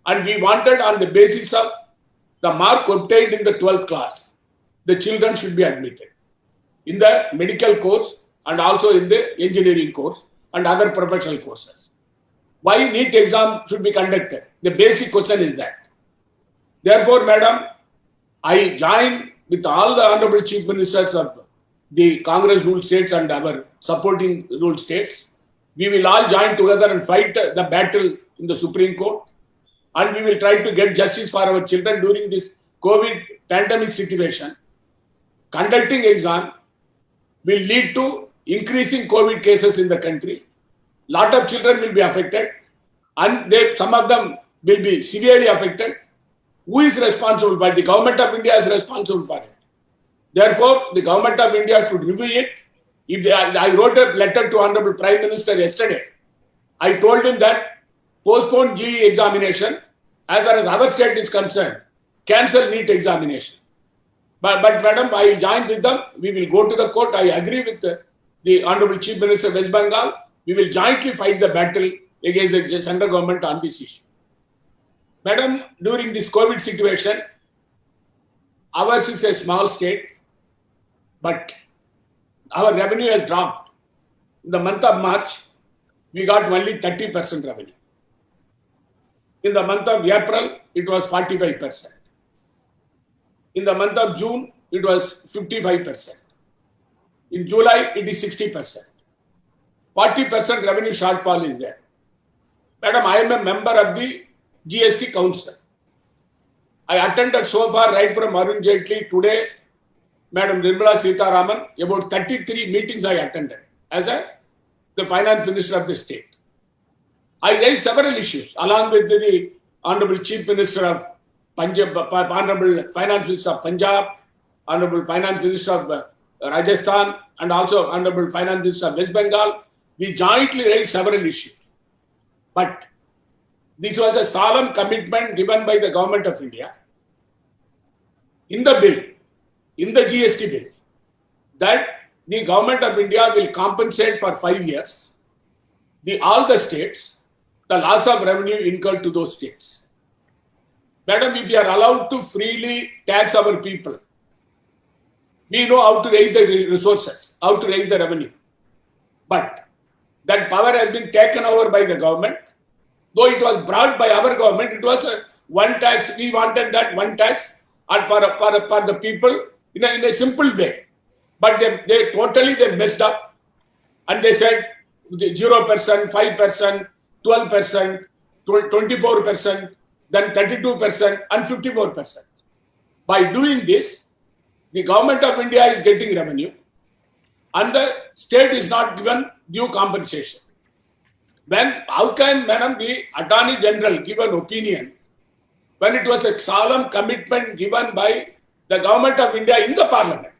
and we wanted on the basis of the mark obtained in the 12th class, the children should be admitted in the medical course and also in the engineering course and other professional courses. why NEET exam should be conducted. The basic question is that. Therefore, Madam, I join with all the Honorable Chief Ministers of the Congress ruled states and our supporting ruled states. We will all join together and fight the battle in the Supreme Court, and we will try to get justice for our children during this COVID pandemic situation. Conducting exam will lead to increasing COVID cases in the country. Lot of children will be affected, and some of them will be severely affected. Who is responsible for it? The government of India is responsible for it. Therefore, the government of India should review it. I wrote a letter to Honorable Prime Minister yesterday. I told him that postpone GE examination as far as our state is concerned. Cancel NEET examination. But Madam, I joined with them. We will go to the court. I agree with the Honorable Chief Minister of West Bengal. We will jointly fight the battle against the central government on this issue. Madam, during this COVID situation, ours is a small state, but our revenue has dropped. In the month of March, we got only 30% revenue. In the month of April, it was 45%. In the month of June, it was 55%. In July, it is 60%. 40% revenue shortfall is there. Madam, I am a member of the GST Council. I attended so far right from Arun Jaitley today, Madam Nirmala Sitharaman, about 33 meetings I attended as the Finance Minister of the state. I raised several issues along with the Honorable Chief Minister of Punjab, Honorable Finance Minister of Punjab, Honorable Finance Minister of Rajasthan, and also Honorable Finance Minister of West Bengal. We jointly raised several issues. But this was a solemn commitment given by the Government of India in the bill, in the GST bill, that the Government of India will compensate for 5 years all the states, the loss of revenue incurred to those states. Madam, if we are allowed to freely tax our people, we know how to raise the resources, how to raise the revenue. But that power has been taken over by the government. Though it was brought by our government, it was one tax. We wanted that one tax and for the people in a simple way. But they totally messed up, and they said 0%, 5%, 12%, 24%, then 32% and 54%. By doing this, the Government of India is getting revenue and the state is not given due compensation. How can, Madam, the Attorney General give an opinion when it was a solemn commitment given by the Government of India in the Parliament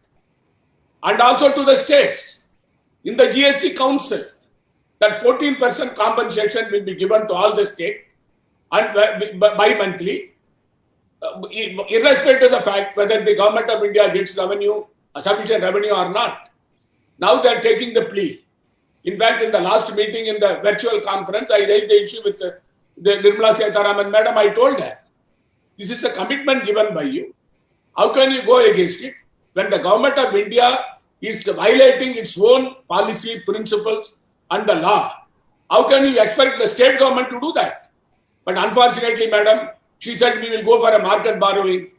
and also to the states in the GST Council that 14% compensation will be given to all the states and bi-monthly, irrespective of the fact whether the Government of India gets revenue, sufficient revenue or not. Now they are taking the plea. In fact, in the last meeting in the virtual conference, I raised the issue with the Nirmala Sitharaman. Madam, I told her, this is a commitment given by you. How can you go against it when the Government of India is violating its own policy, principles and the law? How can you expect the state government to do that? But unfortunately, Madam, she said we will go for a market borrowing.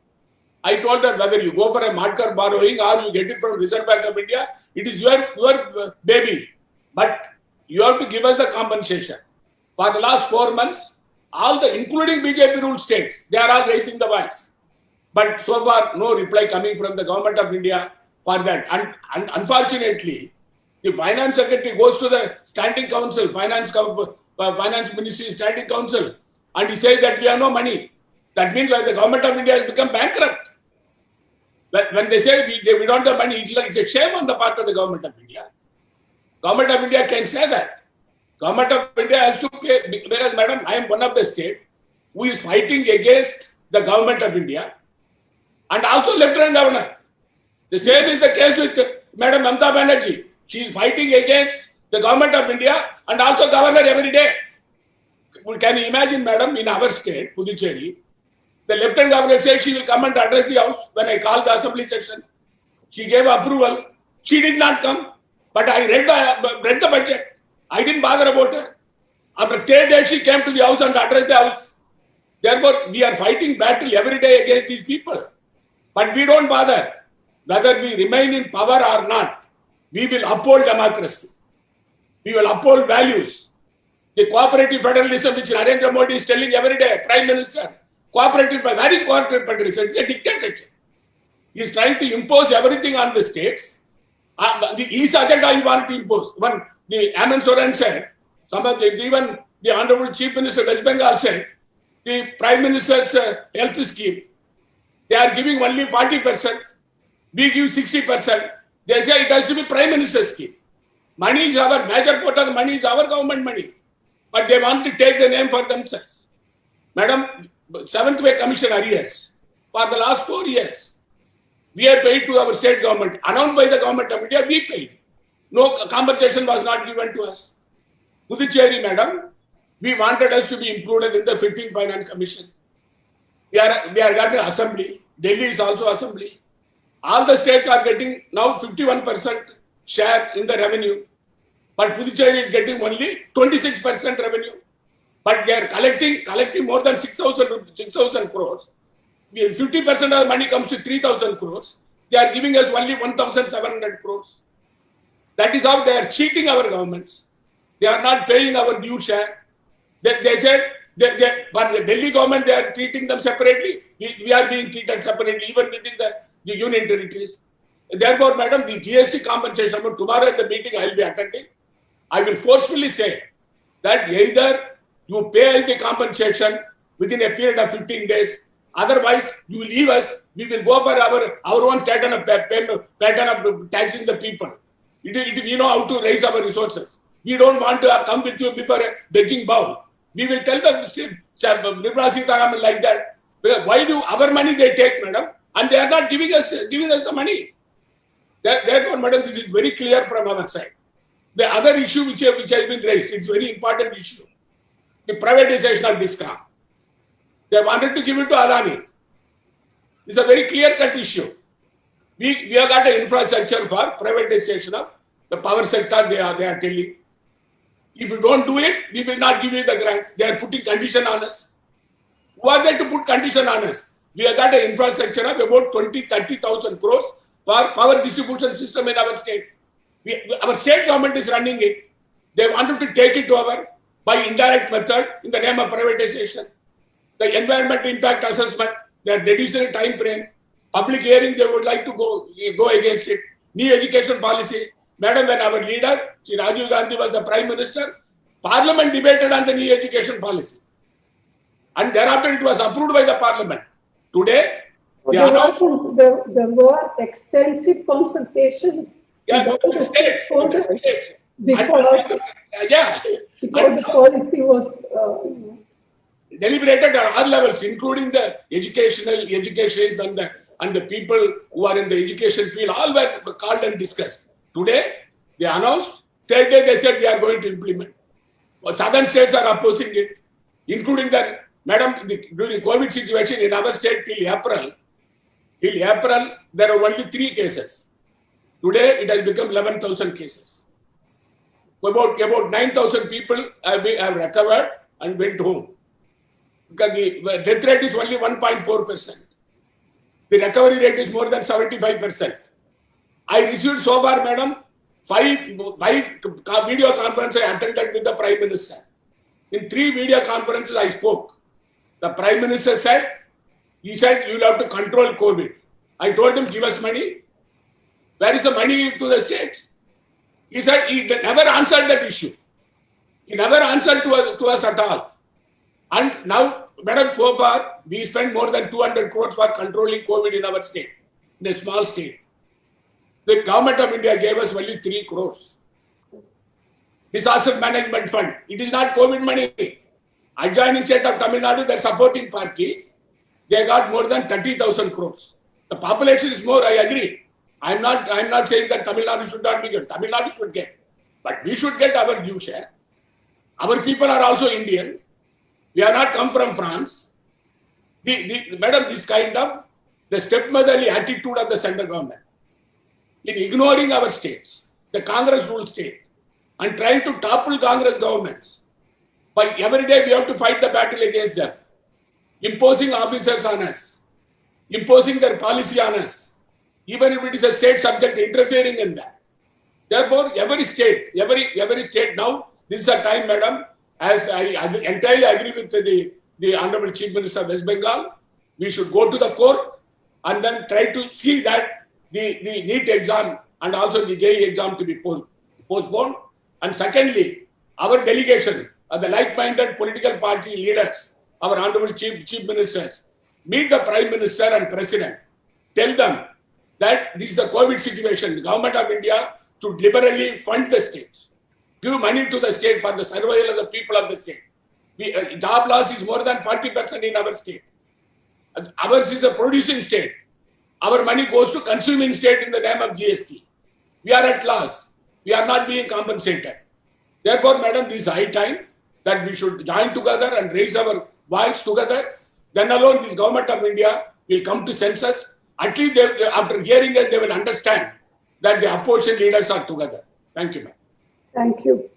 I told her, whether you go for a market borrowing or you get it from Reserve Bank of India, it is your baby. But you have to give us the compensation. For the last 4 months, all the, including BJP ruled states, they are all raising the voice. But so far, no reply coming from the Government of India for that. And unfortunately, the Finance Secretary goes to the Standing Council, Finance Ministry Standing Council, and he says that we have no money. That means that the Government of India has become bankrupt. When they say we don't have money, it's a shame on the part of the Government of India. Government of India can say that. Government of India has to pay, whereas, Madam, I am one of the state who is fighting against the Government of India and also Lieutenant Governor. The same is the case with Madam Mamata Banerjee. She is fighting against the Government of India and also Governor every day. Can you imagine, Madam, in our state, Puducherry, the Lieutenant Governor said she will come and address the House when I called the Assembly session. She gave approval. She did not come. But I read the budget. I didn't bother about her. After 3 days, she came to the house and addressed the house. Therefore, we are fighting battle every day against these people. But we don't bother. Whether we remain in power or not, we will uphold democracy. We will uphold values. The cooperative federalism which Narendra Modi is telling every day, Prime Minister, cooperative, that is cooperative federalism, it's a dictatorship. He is trying to impose everything on the states. The East agenda he wanted to impose. When the Hemant Soren said, even the Honorable Chief Minister of West Bengal said, the Prime Minister's health scheme, they are giving only 40%, we give 60%. They say it has to be Prime Minister's scheme. Money is our, major part of the money is our government money. But they want to take the name for themselves. Madam, 7th Pay Commission arrears, for the last 4 years, we have paid to our state government. Announced by the government of India, we paid. No compensation was not given to us. Puducherry, madam, we wanted us to be included in the 15th Finance Commission. We are getting assembly. Delhi is also assembly. All the states are getting now 51% share in the revenue. But Puducherry is getting only 26% revenue. But they are collecting more than 6,000 crores. 50% of the money comes to 3,000 crores. They are giving us only 1,700 crores. That is how they are cheating our governments. They are not paying our due share. They said, but the Delhi government, they are treating them separately. We are being treated separately, even within the union territories. Therefore, madam, the GST compensation, tomorrow at the meeting I will be attending, I will forcefully say that either you pay the compensation within a period of 15 days, otherwise you leave us, we will go for our own pattern of taxing the people. We know how to raise our resources. We don't want to come with you before a begging bowl. We will tell the Nirmala Sitharaman like that. Why do our money they take, madam? And they are not giving us the money. Therefore, madam, this is very clear from our side. The other issue which has been raised, it's a very important issue. The privatization of DISCOM. They wanted to give it to Adani. It's a very clear-cut issue. We have got an infrastructure for privatization of the power sector, they are telling. If you don't do it, we will not give you the grant. They are putting condition on us. Who are they to put condition on us? We have got an infrastructure of about 20,000-30,000 crores for power distribution system in our state. Our state government is running it. They wanted to take it over by indirect method in the name of privatization. The environment impact assessment, they are reducing the time frame. Public hearing, they would like to go against it. New education policy. Madam, when our leader, Shri Rajiv Gandhi was the Prime Minister, Parliament debated on the new education policy. And thereafter it was approved by the Parliament. Today, there were extensive consultations. Yeah, before the policy was deliberated at all levels, including the educationists and the people who are in the education field, all were called and discussed. Today, they announced, third day they said we are going to implement. But southern states are opposing it, including the, madam, during COVID situation in our state till April, there are only 3 cases. Today, it has become 11,000 cases. About 9,000 people have recovered and went home. Because the death rate is only 1.4%. The recovery rate is more than 75%. I received so far, madam, 5 video conferences I attended with the Prime Minister. In 3 video conferences I spoke. The Prime Minister said, he said, you will have to control COVID. I told him, give us money. Where is the money to the states? He said, he never answered that issue. He never answered to us at all. And now, madam, so far, we spent more than 200 crores for controlling COVID in our state, in a small state. The government of India gave us only 3 crores. Disaster Management Fund. It is not COVID money. Adjoining state of Tamil Nadu, their supporting party, they got more than 30,000 crores. The population is more, I agree. I'm not saying that Tamil Nadu should not be good. Tamil Nadu should get. But we should get our due share. Our people are also Indian. We have not come from France. Madam, this kind of the stepmotherly attitude of the central government in ignoring our states, the Congress ruled state, and trying to topple Congress governments But every day we have to fight the battle against them, imposing officers on us, imposing their policy on us, even if it is a state subject, interfering in that. Therefore, every state now, this is a time, madam, as I entirely agree with the Honorable Chief Minister of West Bengal, we should go to the court and then try to see that the NEET exam and also the JEE exam to be postponed. And secondly, our delegation, the like-minded political party leaders, our Honorable Chief Ministers, meet the Prime Minister and President, tell them that this is a COVID situation. The Government of India should liberally fund the states, give money to the state for the survival of the people of the state. Job loss is more than 40% in our state. Ours is a producing state. Our money goes to consuming state in the name of GST. We are at loss. We are not being compensated. Therefore, madam, this is high time that we should join together and raise our voice together. Then alone, this Government of India will come to senses. At least after hearing it, they will understand that the opposition leaders are together. Thank you, ma'am. Thank you.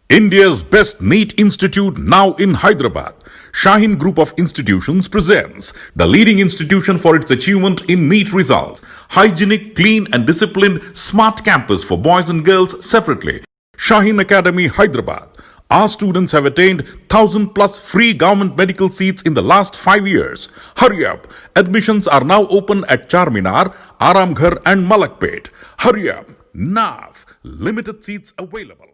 India's best NEET institute now in Hyderabad. Shaheen Group of Institutions presents the leading institution for its achievement in NEET results. Hygienic, clean and disciplined smart campus for boys and girls separately. Shaheen Academy, Hyderabad. Our students have attained 1,000+ free government medical seats in the last 5 years. Hurry up. Admissions are now open at Charminar, Aramghar and Malakpet. Hurry up. Now. Limited seats available.